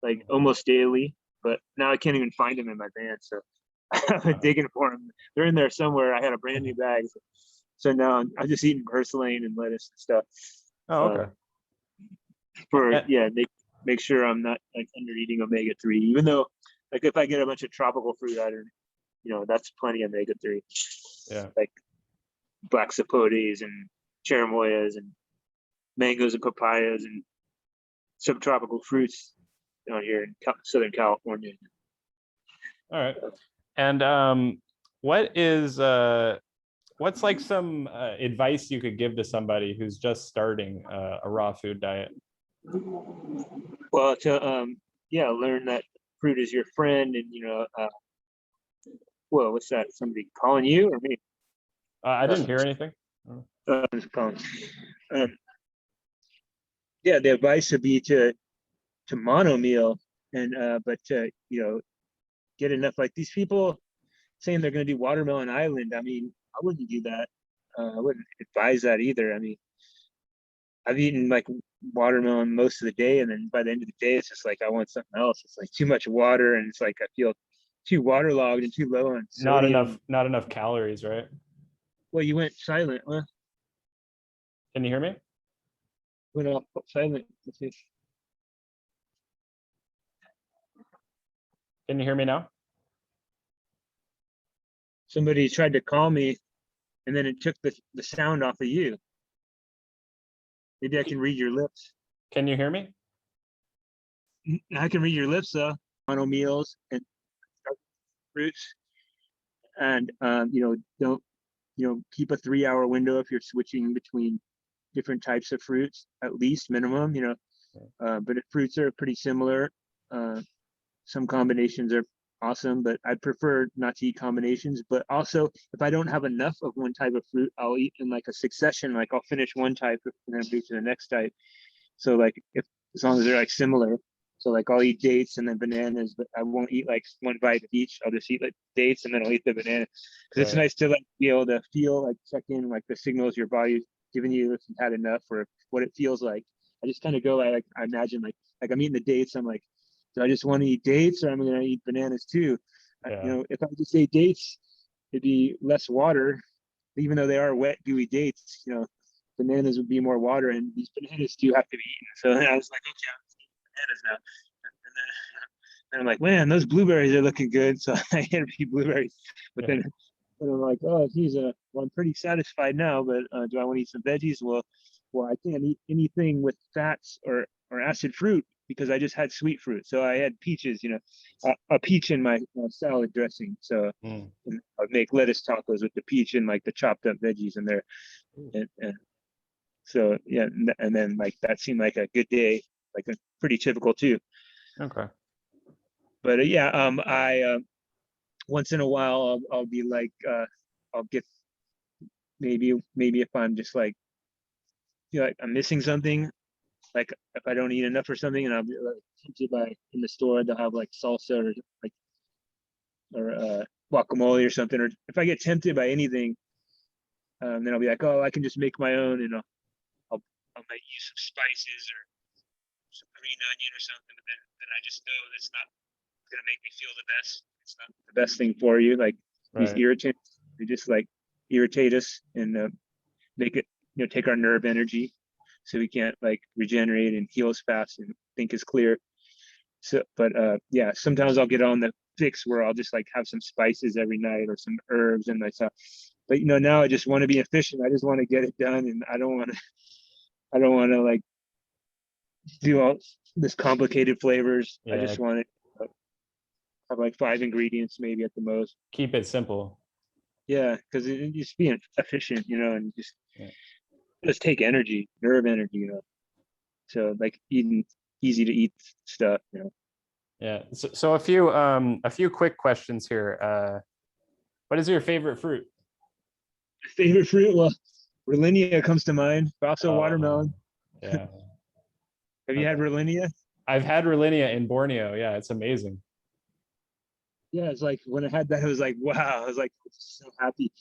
like almost daily, but now I can't even find them in my van. So I've been digging for them. They're in there somewhere. I had a brand new bag. So now I'm just eating purslane and lettuce and stuff. Oh, okay. Make sure I'm not like under eating omega-3, even though like if I get a bunch of tropical fruit out of, that's plenty of omega-3. Yeah. Like black sapotes and cherimoyas and mangoes and papayas and subtropical fruits down here in Southern California. All right. And what's like some advice you could give to somebody who's just starting a raw food diet? Well, to learn that fruit is your friend, and well, what's that? Somebody calling you or me? I didn't hear anything. Yeah, the advice would be to mono meal, and but get enough. Like these people saying they're going to do Watermelon Island. I mean, I wouldn't do that. I wouldn't advise that either. I mean, I've eaten like watermelon most of the day, and then by the end of the day, it's just like I want something else. It's like too much water, and it's like I feel too waterlogged and too low on sodium. Not enough calories, right? Well, you went silent. Huh? Can you hear me? Went off silent. Let's see. Can you hear me now? Somebody tried to call me, and then it took the sound off of you. Maybe I can read your lips. Can you hear me? I can read your lips, though. Mono meals and fruits, and don't keep a 3-hour window if you're switching between different types of fruits, at least minimum. But fruits are pretty similar. Some combinations are awesome, but I prefer not to eat combinations. But also, if I don't have enough of one type of fruit, I'll eat in like a succession. Like I'll finish one type and then move to the next type. So like as long as they're like similar. So like I'll eat dates and then bananas, but I won't eat like one bite of each. I'll just eat like dates and then I'll eat the banana. Because it's nice to like be able to feel, like check in like the signals your body's giving you if you've had enough or what it feels like. I just kind of go I imagine like I'm eating the dates. I'm like, do I just want to eat dates or am I going to eat bananas too? Yeah. If I just ate dates, it'd be less water, even though they are wet, gooey dates. Bananas would be more water, and these bananas do have to be eaten. So I was like, okay, I'm eating bananas now. And I'm like, man, those blueberries are looking good. So I had a few blueberries, but then And I'm like, oh, geez, well, I'm pretty satisfied now, but do I want to eat some veggies? Well, I can't eat anything with fats or acid fruit because I just had sweet fruit. So I had peaches, a peach in my salad dressing. So Mm. I'd make lettuce tacos with the peach and like the chopped up veggies in there. And so yeah, and then like that seemed like a good day, like a pretty typical too. Okay. But yeah, I once in a while I'll be like I'll get maybe if I'm just like feel like I'm missing something, like if I don't eat enough or something, and I'll be like tempted by in the store they'll have like salsa or like or guacamole or something, or if I get tempted by anything, then I'll be like, oh, I can just make my own, and I'll I might use some spices or some green onion or something, but then I just know that's not gonna make me feel the best. It's not the best thing for you. Like these Right. irritants, they just like irritate us and make it, take our nerve energy, so we can't like regenerate and heal as fast and think as clear. So, but yeah, sometimes I'll get on the fix where I'll just like have some spices every night or some herbs and myself. But now I just want to be efficient. I just want to get it done, and I don't want to like do all this complicated flavors. I Yeah. just want to have like 5 ingredients maybe at the most. Keep it simple. Yeah, because it just being efficient, and Yeah. just take energy, nerve energy. So like eating easy to eat stuff. Yeah. So a few quick questions here. What is your favorite fruit? Favorite fruit? Well, Rolinia comes to mind, but also watermelon. Yeah. Have you had Okay. Rolinia? I've had Rolinia in Borneo. Yeah, it's amazing. Yeah, it's like when I had that, I was like, wow. I was like so happy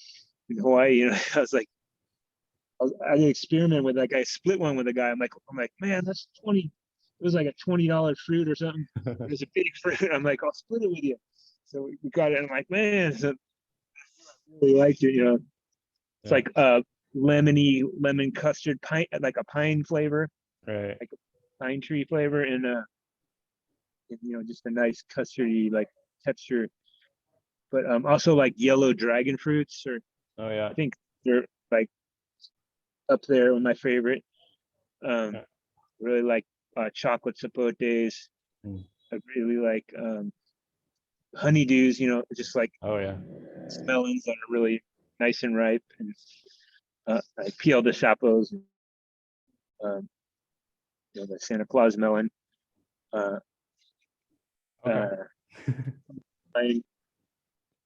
in Hawaii. I was like, I did an experiment with like I split one with a guy. I'm like, man, that's 20. It was like a $20 fruit or something. It was a big fruit. I'm like, I'll split it with you. So we got it. And I'm like, man, so I really liked it. It's Yeah. like lemon custard pine, like a pine flavor, Right. like a pine tree flavor, and just a nice custardy like texture. But also like yellow dragon fruits, or Oh yeah. I think they're like up there with my favorite. Yeah. Really like chocolate sapotes. Mm. I really like honeydews. Just like Oh yeah. melons that are really nice and ripe, and I peel the sapos. Um, the Santa Claus melon. Uh, Okay. uh, I,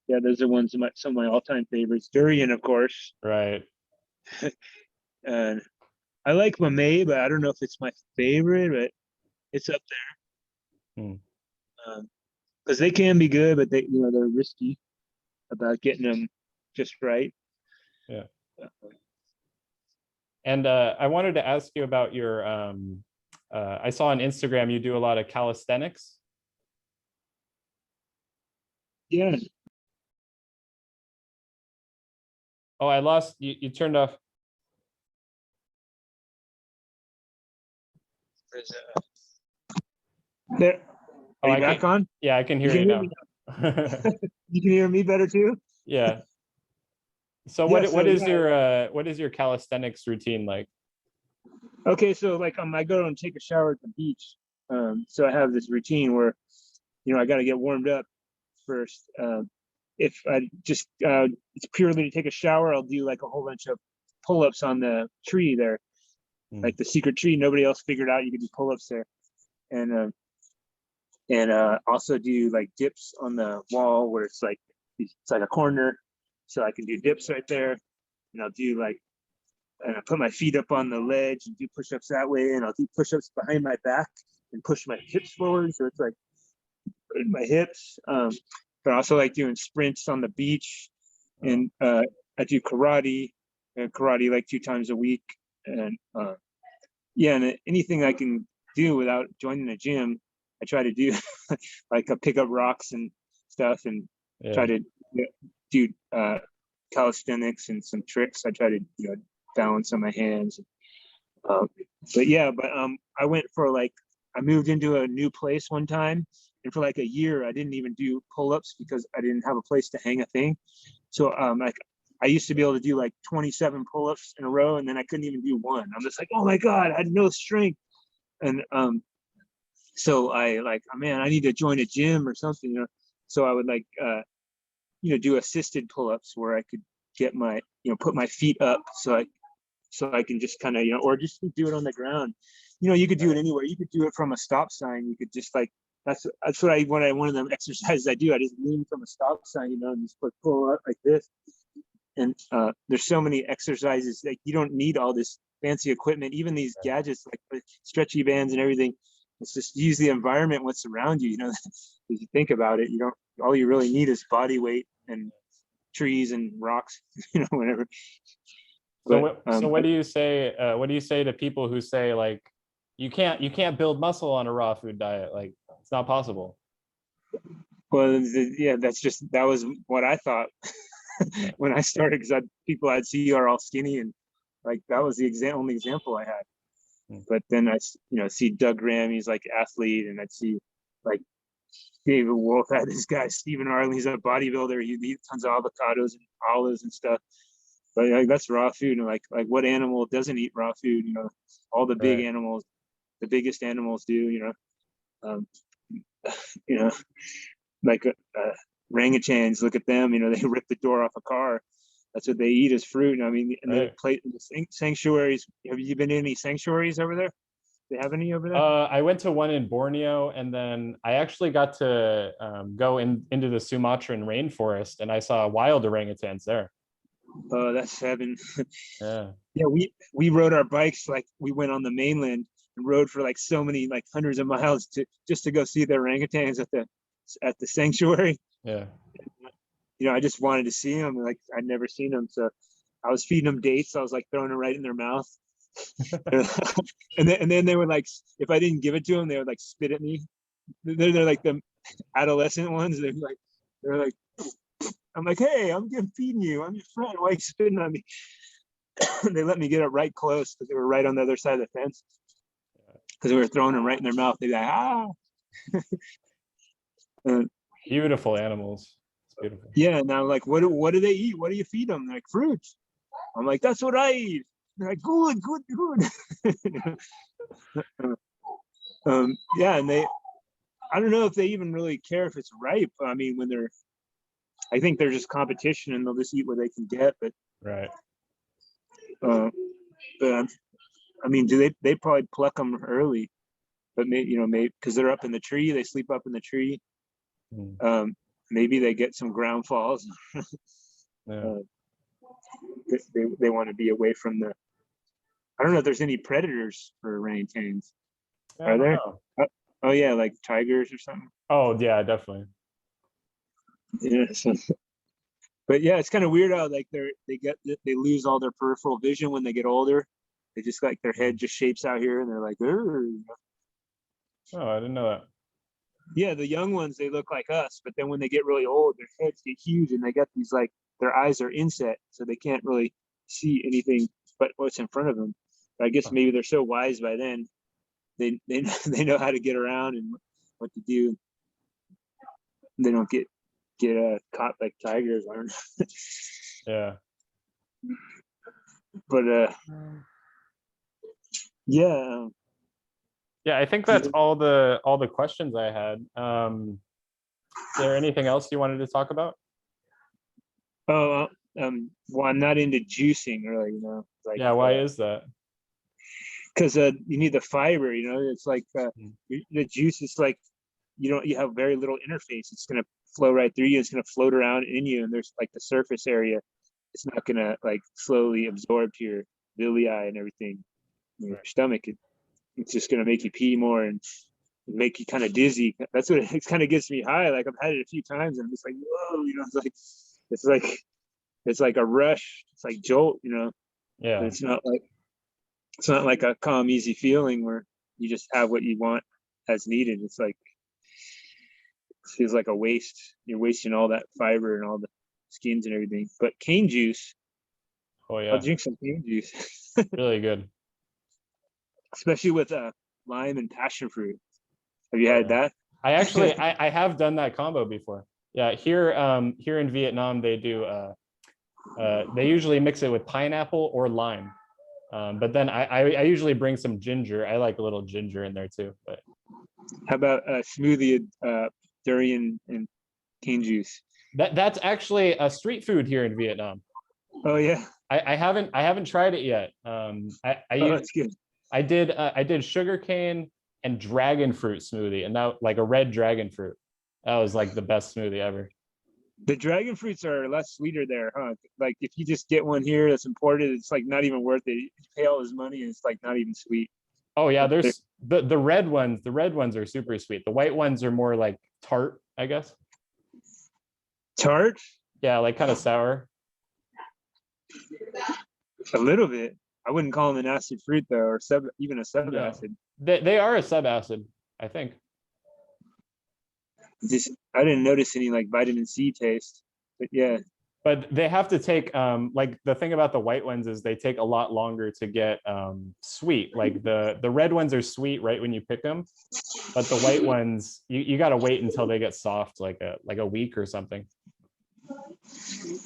yeah, those are some of my all-time favorites. Durian, of course, Right. and I like mamey, but I don't know if it's my favorite, but it's up Hmm. there because they can be good, but they're risky about getting them just right. Yeah. Uh, And I wanted to ask you about your I saw on Instagram you do a lot of calisthenics. yeah, Oh, I lost you, you turned off. there. Oh, Are you I can, back on? yeah, I can You hear can you hear me now. now. You can hear me better too. Yeah. So Yeah. what So is yeah. your calisthenics routine like? Okay. So like I go and take a shower at the beach. So I have this routine where I got to get warmed up first. If I just it's purely to take a shower, I'll do like a whole bunch of pull-ups on the tree there, Hmm. like the secret tree. Nobody else figured out you could do pull-ups there, and also do like dips on the wall where it's like a corner, so I can do dips right there, and I'll do like and I put my feet up on the ledge and do push-ups that way, and I'll do push-ups behind my back and push my hips forward, so it's like my hips. But I also like doing sprints on the beach, Oh, and I do karate like 2 times a week, and yeah, and anything I can do without joining a gym, I try to do, like pick up rocks and stuff, and try yeah. to do calisthenics and some tricks. I try to balance on my hands. Um, but yeah, I went for like I moved into a new place one time, and for like a year I didn't even do pull-ups because I didn't have a place to hang a thing. So like I used to be able to do like 27 pull-ups in a row, and then I couldn't even do one. I'm just like, oh my God, I had no strength. And so I like, oh man, I need to join a gym or something, you know. So I would like do assisted pull-ups where I could get my, put my feet up so I can just kind of, or just do it on the ground. You could do it anywhere. You could do it from a stop sign. You could just like, that's what one of them exercises I do. I just lean from a stop sign, and just pull up like this. And there's so many exercises that you don't need all this fancy equipment, even these gadgets like stretchy bands and everything. It's just use the environment, what's around you. If you think about it, all you really need is body weight and trees and rocks, whatever. So what do you say? What do you say to people who say like, you can't build muscle on a raw food diet? Like, it's not possible. Well, yeah, that was what I thought when I started, because people I'd see are all skinny, and like that was the only example I had. But then I see Doug Graham, he's like athlete, and I'd see like David Wolf had this guy Stephen Arlen, he's a bodybuilder. He eats tons of avocados and olives and stuff. But like, that's raw food, and like what animal doesn't eat raw food? All the big animals, the biggest animals do. You know, like orangutans. Look at them. They rip the door off a car. That's what they eat as fruit. And I mean, and they play in the sanctuaries. Have you been to any sanctuaries over there? Do they have any over there? I went to one in Borneo, and then I actually got to go into the Sumatran rainforest, and I saw wild orangutans there. Oh, that's heaven. Yeah. Yeah, we rode our bikes, like we went on the mainland and rode for like so many, like hundreds of miles just to go see the orangutans at the sanctuary. Yeah. I just wanted to see them. Like I'd never seen them, so I was feeding them dates. I was like throwing it right in their mouth. and then they were like, if I didn't give it to them, they would like spit at me. They're like the adolescent ones. They're like, I'm like, hey, I'm feeding you. I'm your friend. Why are you spitting on me? They let me get up right close because they were right on the other side of the fence. Because we were throwing them right in their mouth. They'd be like, ah. Beautiful animals. It's beautiful. Yeah. Now, like, what do they eat? What do you feed them? They're like, fruits. I'm like, that's what I eat. They're like, good. Yeah, and I don't know if they even really care if it's ripe. I mean, I think they're just competition, and they'll just eat what they can get. But right. But I mean, they probably pluck them early, but maybe because they're up in the tree, they sleep up in the tree. Maybe they get some ground falls. Yeah. They want to be away from the. I don't know if there's any predators for orangutans. Are there? Oh yeah, like tigers or something. Oh yeah, definitely. Yeah. But yeah, it's kind of weird how like they lose all their peripheral vision when they get older. They just like their head just shapes out here, and they're like, oh, I didn't know that. Yeah, the young ones, they look like us, but then when they get really old, their heads get huge, and they got these like their eyes are inset, so they can't really see anything but what's in front of them. But I guess maybe they're so wise by then, they know how to get around and what to do. They don't get caught like tigers. I don't know. Yeah. But yeah. Yeah, I think that's all the questions I had. Is there anything else you wanted to talk about? Oh, well, I'm not into juicing really, Like, yeah, why is that? Because you need the fiber, It's like the juice is like you have very little interface. It's gonna flow right through you. It's gonna float around in you, and there's like the surface area. It's not gonna like slowly absorb to your villi and everything. Your stomach. It's just gonna make you pee more and make you kind of dizzy. That's what it kind of gets me high. Like I've had it a few times, and I'm just like, whoa, it's like a rush. It's like jolt, Yeah. But it's not like a calm, easy feeling where you just have what you want as needed. It's like it feels like a waste. You're wasting all that fiber and all the skins and everything. But cane juice. Oh yeah. I'll drink some cane juice. Really good. Especially with lime and passion fruit. Have you had that? I have done that combo before. Yeah, here in Vietnam they do They usually mix it with pineapple or lime. But then I usually bring some ginger. I like a little ginger in there too. But How about a smoothie, durian and cane juice? that's actually a street food here in Vietnam. Oh yeah. I haven't tried it yet. Oh, that's good. I did sugar cane and dragon fruit smoothie, and that like a red dragon fruit. That was like the best smoothie ever. The dragon fruits are less sweeter there, huh? Like if you just get one here that's imported, it's like not even worth it. You pay all this money and it's like not even sweet. Oh yeah, They're there's the red ones. The red ones are super sweet. The white ones are more like tart, I guess. tart Yeah, like kind of sour. a little bit. I wouldn't call them an acid fruit though, or even a sub No, acid. they are a sub acid, I think. Just I didn't notice any like vitamin C taste, but yeah. But they have to take like the thing about the white ones is they take a lot longer to get sweet. Like the red ones are sweet right when you pick them, but the white ones you got to wait until they get soft, like a week or something.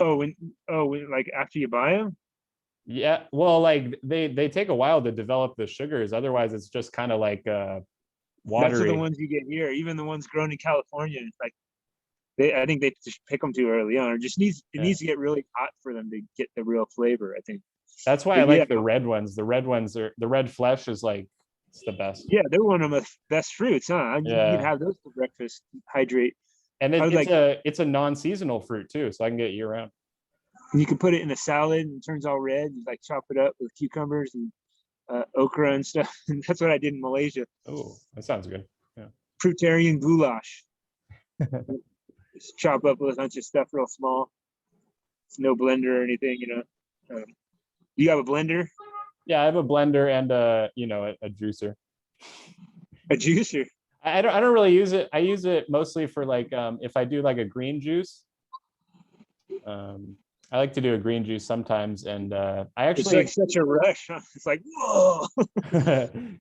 Oh, when like after you buy them. Yeah, well, like they take a while to develop the sugars. Otherwise, it's just kind of like That's the watery. ones you get here. Even the ones grown in California, it's like I think they just pick them too early on, or just it Yeah. needs to get really hot for them to get the real flavor, I think. That's why I But yeah, like the red ones. The red ones are the red flesh is like it's the best. yeah, they're one of my best fruits, huh? You can Yeah. have those for breakfast, hydrate. And I would like it's a non-seasonal fruit too, so I can get it year round. you can put it in a salad and it turns all red. You like chop it up with cucumbers and okra and stuff. And that's what I did in Malaysia. Oh, that sounds good. Yeah. Fruitarian goulash. Just chop up a bunch of stuff real small. It's no blender or anything, you know. You have a blender, Yeah, I have a blender and a juicer. a juicer. I don't really use it. I use it mostly for like if I do like a green juice. Um, I like to do a green juice sometimes, and I It's like actually such a rush. Huh? It's like whoa.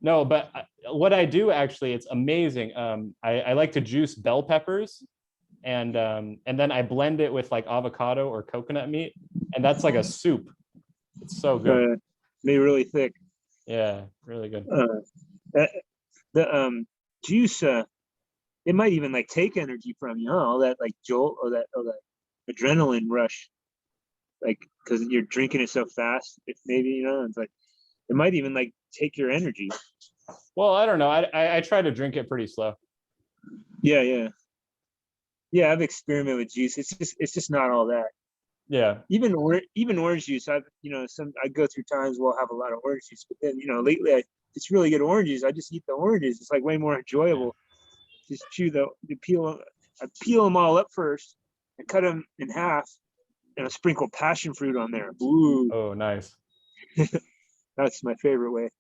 no, but what I do actually, it's amazing. I like to juice bell peppers, and then I blend it with like avocado or coconut meat, and that's like a soup. It's so good. Made really thick. Yeah, really good. Uh, the juice, it might even like take energy from you, huh? All that like jolt or that adrenaline rush, like because you're drinking it so fast. If maybe it's like it might even like take your energy. Well, I don't know. I try to drink it pretty slow. Yeah, yeah, yeah. I've experimented with juice. It's just not all that. Yeah, Even orange juice. I go through times where I'll have a lot of orange juice, but then lately it's really good oranges. I just eat the oranges. It's like way more yeah. enjoyable. Just chew the peel. I peel them all up first and cut them in half, and I sprinkle passion fruit on there. Ooh, Oh, nice. that's my favorite way.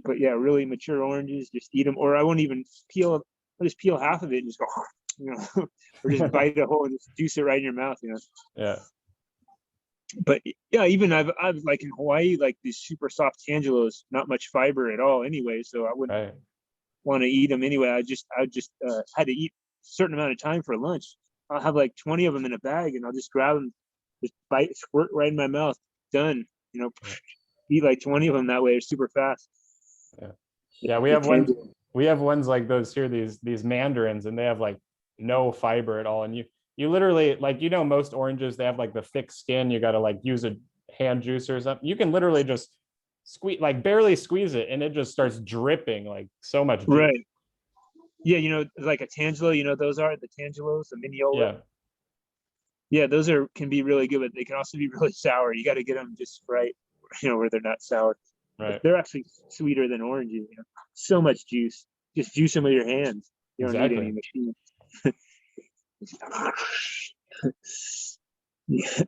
But yeah, really mature oranges, just eat them, or I won't even peel. I'll just peel half of it and just go, or just bite a hole and just juice it right in your mouth. Yeah, But yeah, even I've like in Hawaii, like these super soft tangelos, not much fiber at all anyway, so I wouldn't right. want to eat them anyway. I just had to eat a certain amount of time for lunch. I'll have like 20 of them in a bag, and I'll just grab them, just bite, squirt right in my mouth. Done. Yeah. Eat like 20 of them that way. It's super fast. Yeah. Yeah, The tangerine. we have ones like those here, these mandarins, and they have like no fiber at all. And you literally like most oranges, they have like the thick skin. You gotta like use a hand juicer or something. You can literally just squeeze like barely squeeze it and it just starts dripping like so much juice. Right. Yeah, like a tangelo. Those are the tangelos, the Mineola. Yeah, Yeah, those can be really good, but they can also be really sour. You got to get them just right, where they're not sour. But right. they're actually sweeter than oranges. So much juice. Just juice them with your hands. You don't need any Exactly. machine. Yeah.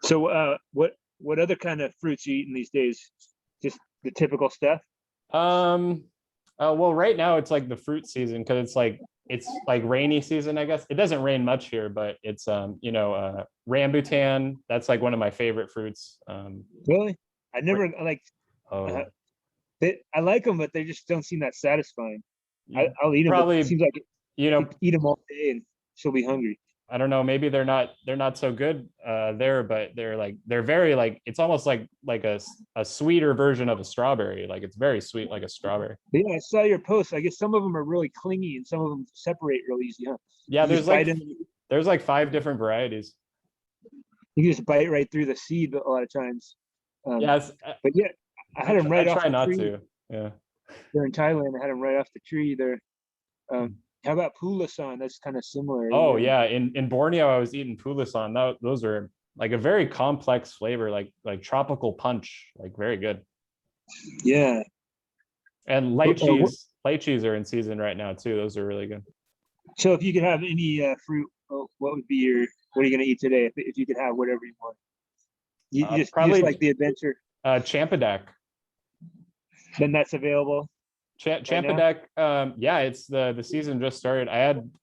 So, what other kind of fruits you eating these days? Just the typical stuff. Well, right now it's like the fruit season because it's like rainy season, I guess. It doesn't rain much here, but it's rambutan. That's like one of my favorite fruits. Really, I never like. Uh, Oh, I like them, but they just don't seem that satisfying. you I'll eat them, but it probably seems like you I know could eat them all day and still be hungry. I don't know, maybe they're not so good there, but they're very like, it's almost like a sweeter version of a strawberry. Like it's very sweet like a strawberry. But yeah, I saw your post. I guess some of them are really clingy and some of them separate real easy, huh? Yeah, You just bite them, there's like 5 different varieties. you just bite right through the seed a lot of times. Yes, But yeah, I had them I right off try the not tree. to. Yeah. They're in Thailand. I had them right off the tree there. How about Pulasan? That's kind of similar, isn't Oh it? yeah, in Borneo I was eating pulasan. Those are like a very complex flavor, like tropical punch, like very good. Yeah. And Wh- uh, wh- lychees are in season right now too. Those are really good. So if you could have any fruit, what would be your? What are you gonna eat today? If you could have whatever you want, you just like Probably the adventure. Champadak. Then that's available right now. Champadak. Yeah, it's the season just started. I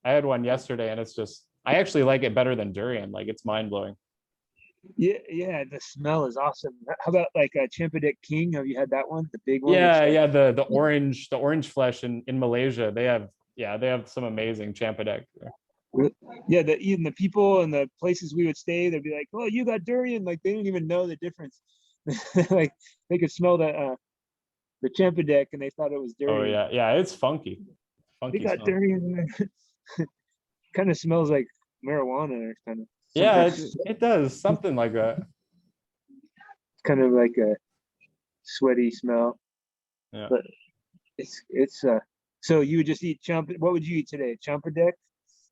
had one yesterday, and it's just I actually like it better than durian. Like it's mind blowing. Yeah, yeah. The smell is awesome. How about like a Chempedak King? Have you had that one? The big one. It's Yeah, like yeah. The orange flesh in Malaysia. They have some amazing Champadak there. yeah. The even the people and the places we would stay, they'd be like, "Oh, you got durian!" Like they didn't even know the difference. Like they could smell the Chempedak and they thought it was Oh durian. yeah, yeah. It's funky, They funky got smell. durian. Kind of smells like marijuana or kind of Yeah, sometimes. it does something like that. Kind of like a sweaty smell, Yeah. but it's. So you would just eat chump. What would you eat today? Chumperdeck?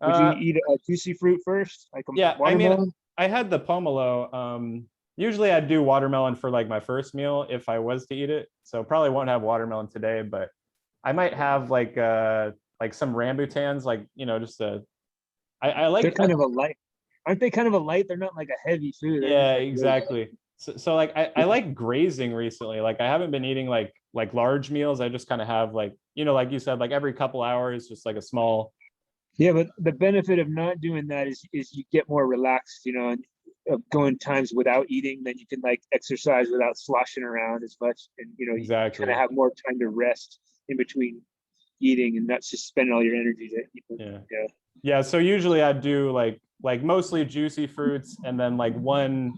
Would you Uh, eat a juicy fruit first, like a yeah. I mean, watermelon? I had the pomelo. Usually I'd do watermelon for like my first meal if I was to eat it. So probably won't have watermelon today, but I might have like some rambutans, like just a. I They're like. kind of a light. Aren't they kind of a light? They're not like a heavy food. They're just Yeah, like really exactly. So like I like grazing recently. Like I haven't been eating like large meals. I just kind of have like like you said, like every couple hours, just like a small. yeah, but the benefit of not doing that is you get more relaxed, and of going times without eating, then you can like exercise without sloshing around as much, and you kind of Exactly. have more time to rest in between eating, and not just spending all your energy that Yeah. yeah. Yeah, so usually I'd do like mostly juicy fruits and then like one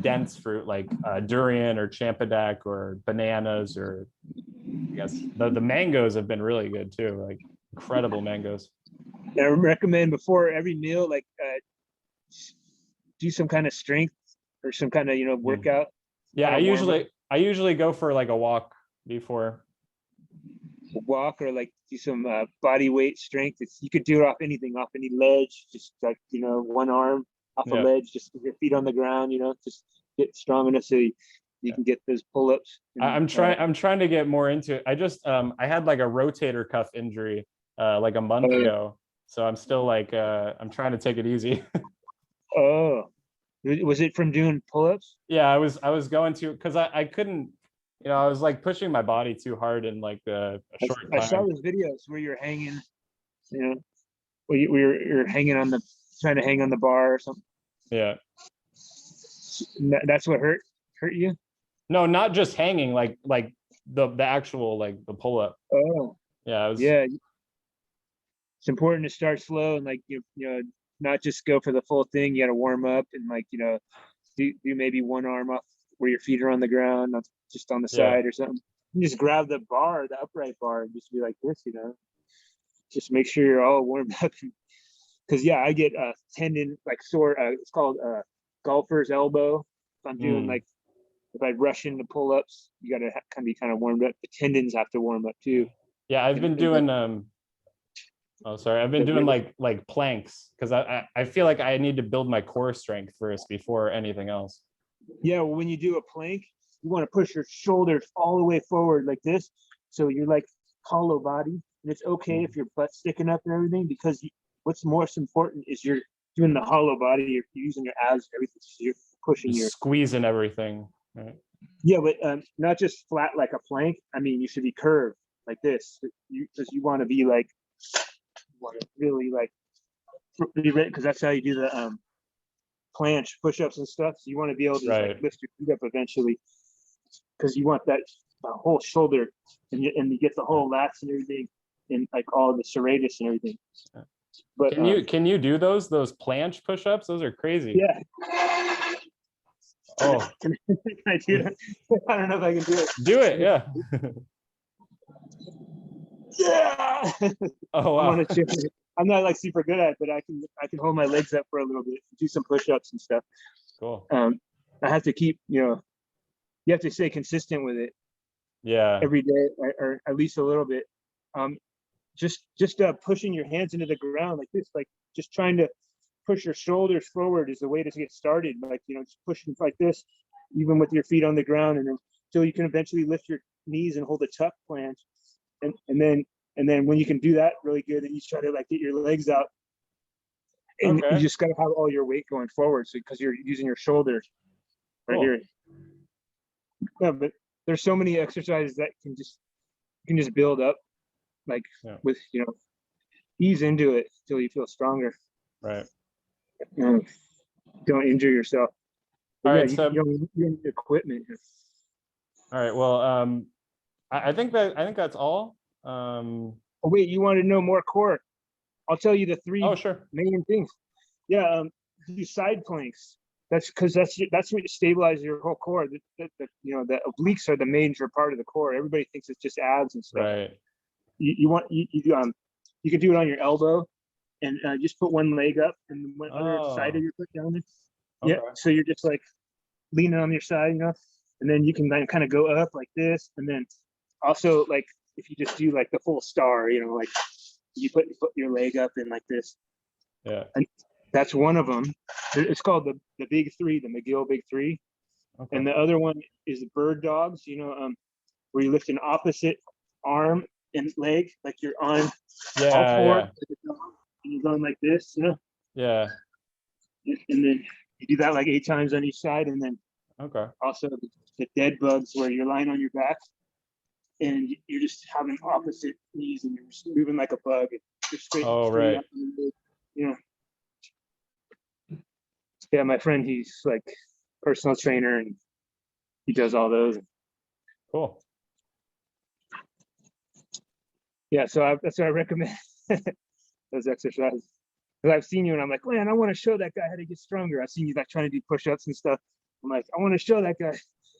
dense fruit like durian or champadak or bananas or I guess the mangoes have been really good too, like incredible mangoes. And I recommend before every meal, like do some kind of strength or some kind of Mm. workout, Yeah, kind of warm up, I usually go for like a walk before. walk, or like do some body weight strength. You could do it off anything, off any ledge, just like one arm off a Yeah. ledge, just with your feet on the ground. Just get strong enough so you Yeah. can get those pull-ups. And I'm trying to get more into it. I just I had like a rotator cuff injury like a month ago. So I'm still like I'm trying to take it easy. oh, was it from doing pull-ups? Yeah, I was going to because I couldn't, I was like pushing my body too hard in like a short I saw time. those videos where you're hanging, you know, where you're hanging on the trying to hang on the bar or something. Yeah. That's what hurt you. No, not just hanging, like the actual like the pull up. Oh, Yeah, it was. yeah. It's important to start slow and like not just go for the full thing. You got to warm up and like do maybe one arm off where your feet are on the ground, not just on the Yeah. side or something. You just grab the bar, the upright bar, and just be like this. Just make sure you're all warmed up. Because yeah, I get a tendon like sore. It's called golfer's elbow. If I'm doing Mm. like if I rush into pull ups, you got to be kind of warmed up. The tendons have to warm up too. Yeah, I've And, been and the, doing oh sorry, I've been the doing like planks because I feel like I need to build my core strength first before anything else. yeah, well, when you do a plank, you want to push your shoulders all the way forward like this, so you're like hollow body, and it's okay if Mm. your butt's sticking up and everything because what's most important is you're doing the hollow body. You're using your abs and everything. So you're pushing Just your squeezing everything. Right? yeah, but not just flat like a plank. I mean, you should be curved like this. Because you want to be like you want to really like be ready because that's how you do the planche push-ups and stuff. So you want to be able to just like Right. lift your feet up eventually because you want that whole shoulder and you get the whole lats and everything and like all the serratus and everything. But Can you do those planche push-ups? Those are crazy. yeah, Oh, can I do that? I don't know if I can do it. do it. Yeah. Yeah. Oh, I'm wow. on a chair. I'm not like super good at it, but I can hold my legs up for a little bit, do some push-ups and stuff. Cool. I have to keep, you have to stay consistent with it Yeah. every day, or at least a little bit. Just pushing your hands into the ground like this, like just trying to push your shoulders forward is the way to get started. Like, just pushing like this, even with your feet on the ground, and then until you can eventually lift your knees and hold a tuck planche. And then when you can do that really good, then you try to like get your legs out, and you Okay. just got to have all your weight going forward, so because you're using your shoulders right Cool. here. Yeah, but there's so many exercises that you can just build up, like Yeah. with ease into it till you feel stronger. Right. Don't injure yourself. But All yeah, right, Seb. you need equipment. All right. Well, I think that's all. Oh wait, you want to know more core? I'll tell you the three Oh, sure. main things. Yeah, do side planks. That's because that's what stabilizes your whole core. The obliques are the major part of the core. Everybody thinks it's just abs and stuff. Right. You can do it on your elbow, and just put one leg up and one other side Oh, of your foot down there. okay. Yeah, so you're just like leaning on your side, and then you can then kind of go up like this, and then also like if you just do like the full star, like you put your leg up in like this. Yeah. And that's one of them. It's called the Big Three, the McGill Big Three. Okay. And the other one is the bird dogs, where you lift an opposite arm and leg, like you're on all Yeah. four, Yeah. like a dog, and you're going like this, Yeah. and then you do that like 8 times on each side, and then Okay. also the dead bugs, where you're lying on your back and you're just having opposite knees and you're just moving like a bug. You're straight, Oh, straight right. up, Yeah, my friend, he's like personal trainer, and he does all those. Cool. Yeah, so that's what I recommend, those exercises. Because I've seen you and I'm like, man, I want to show that guy how to get stronger. I've seen you like trying to do push-ups and stuff. I'm like, I want to show that guy.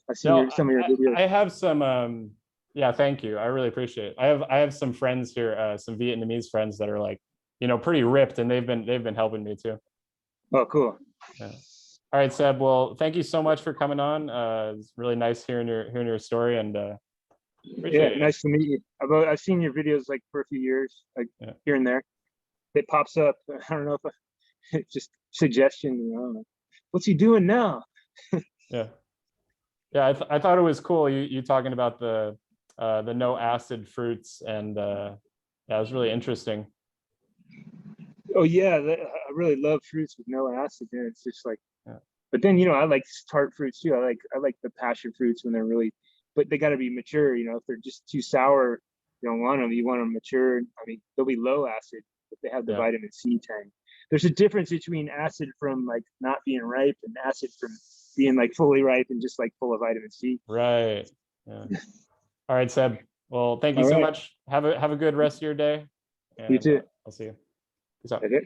I've seen No, some of your videos. I have some. Yeah, thank you. I really appreciate it. I have some friends here, some Vietnamese friends that are like, pretty ripped, and they've been helping me too. Oh, cool. Yeah. All right, Seb. Well, thank you so much for coming on. It's really nice hearing your story, and appreciate it. Nice to meet you. I've seen your videos like for a few years, like here and there. It pops up. I don't know if it's just suggestion. Like, what's he doing now? Yeah. Yeah, I thought it was cool. You talking about the no acid fruits, and yeah, it was really interesting. Oh yeah, I really love fruits with no acid in it. It's just like, Yeah. But then I like tart fruits too. I like the passion fruits when they're really, but they got to be mature. If they're just too sour, you don't want them. You want them mature. I mean, they'll be low acid if they have the vitamin C tank. There's a difference between acid from like not being ripe and acid from being like fully ripe and just like full of vitamin C. Right. Yeah. All right, Seb. Well, thank you All so right. much. Have a good rest of your day. You And too. I'll see you. Peace out. Okay.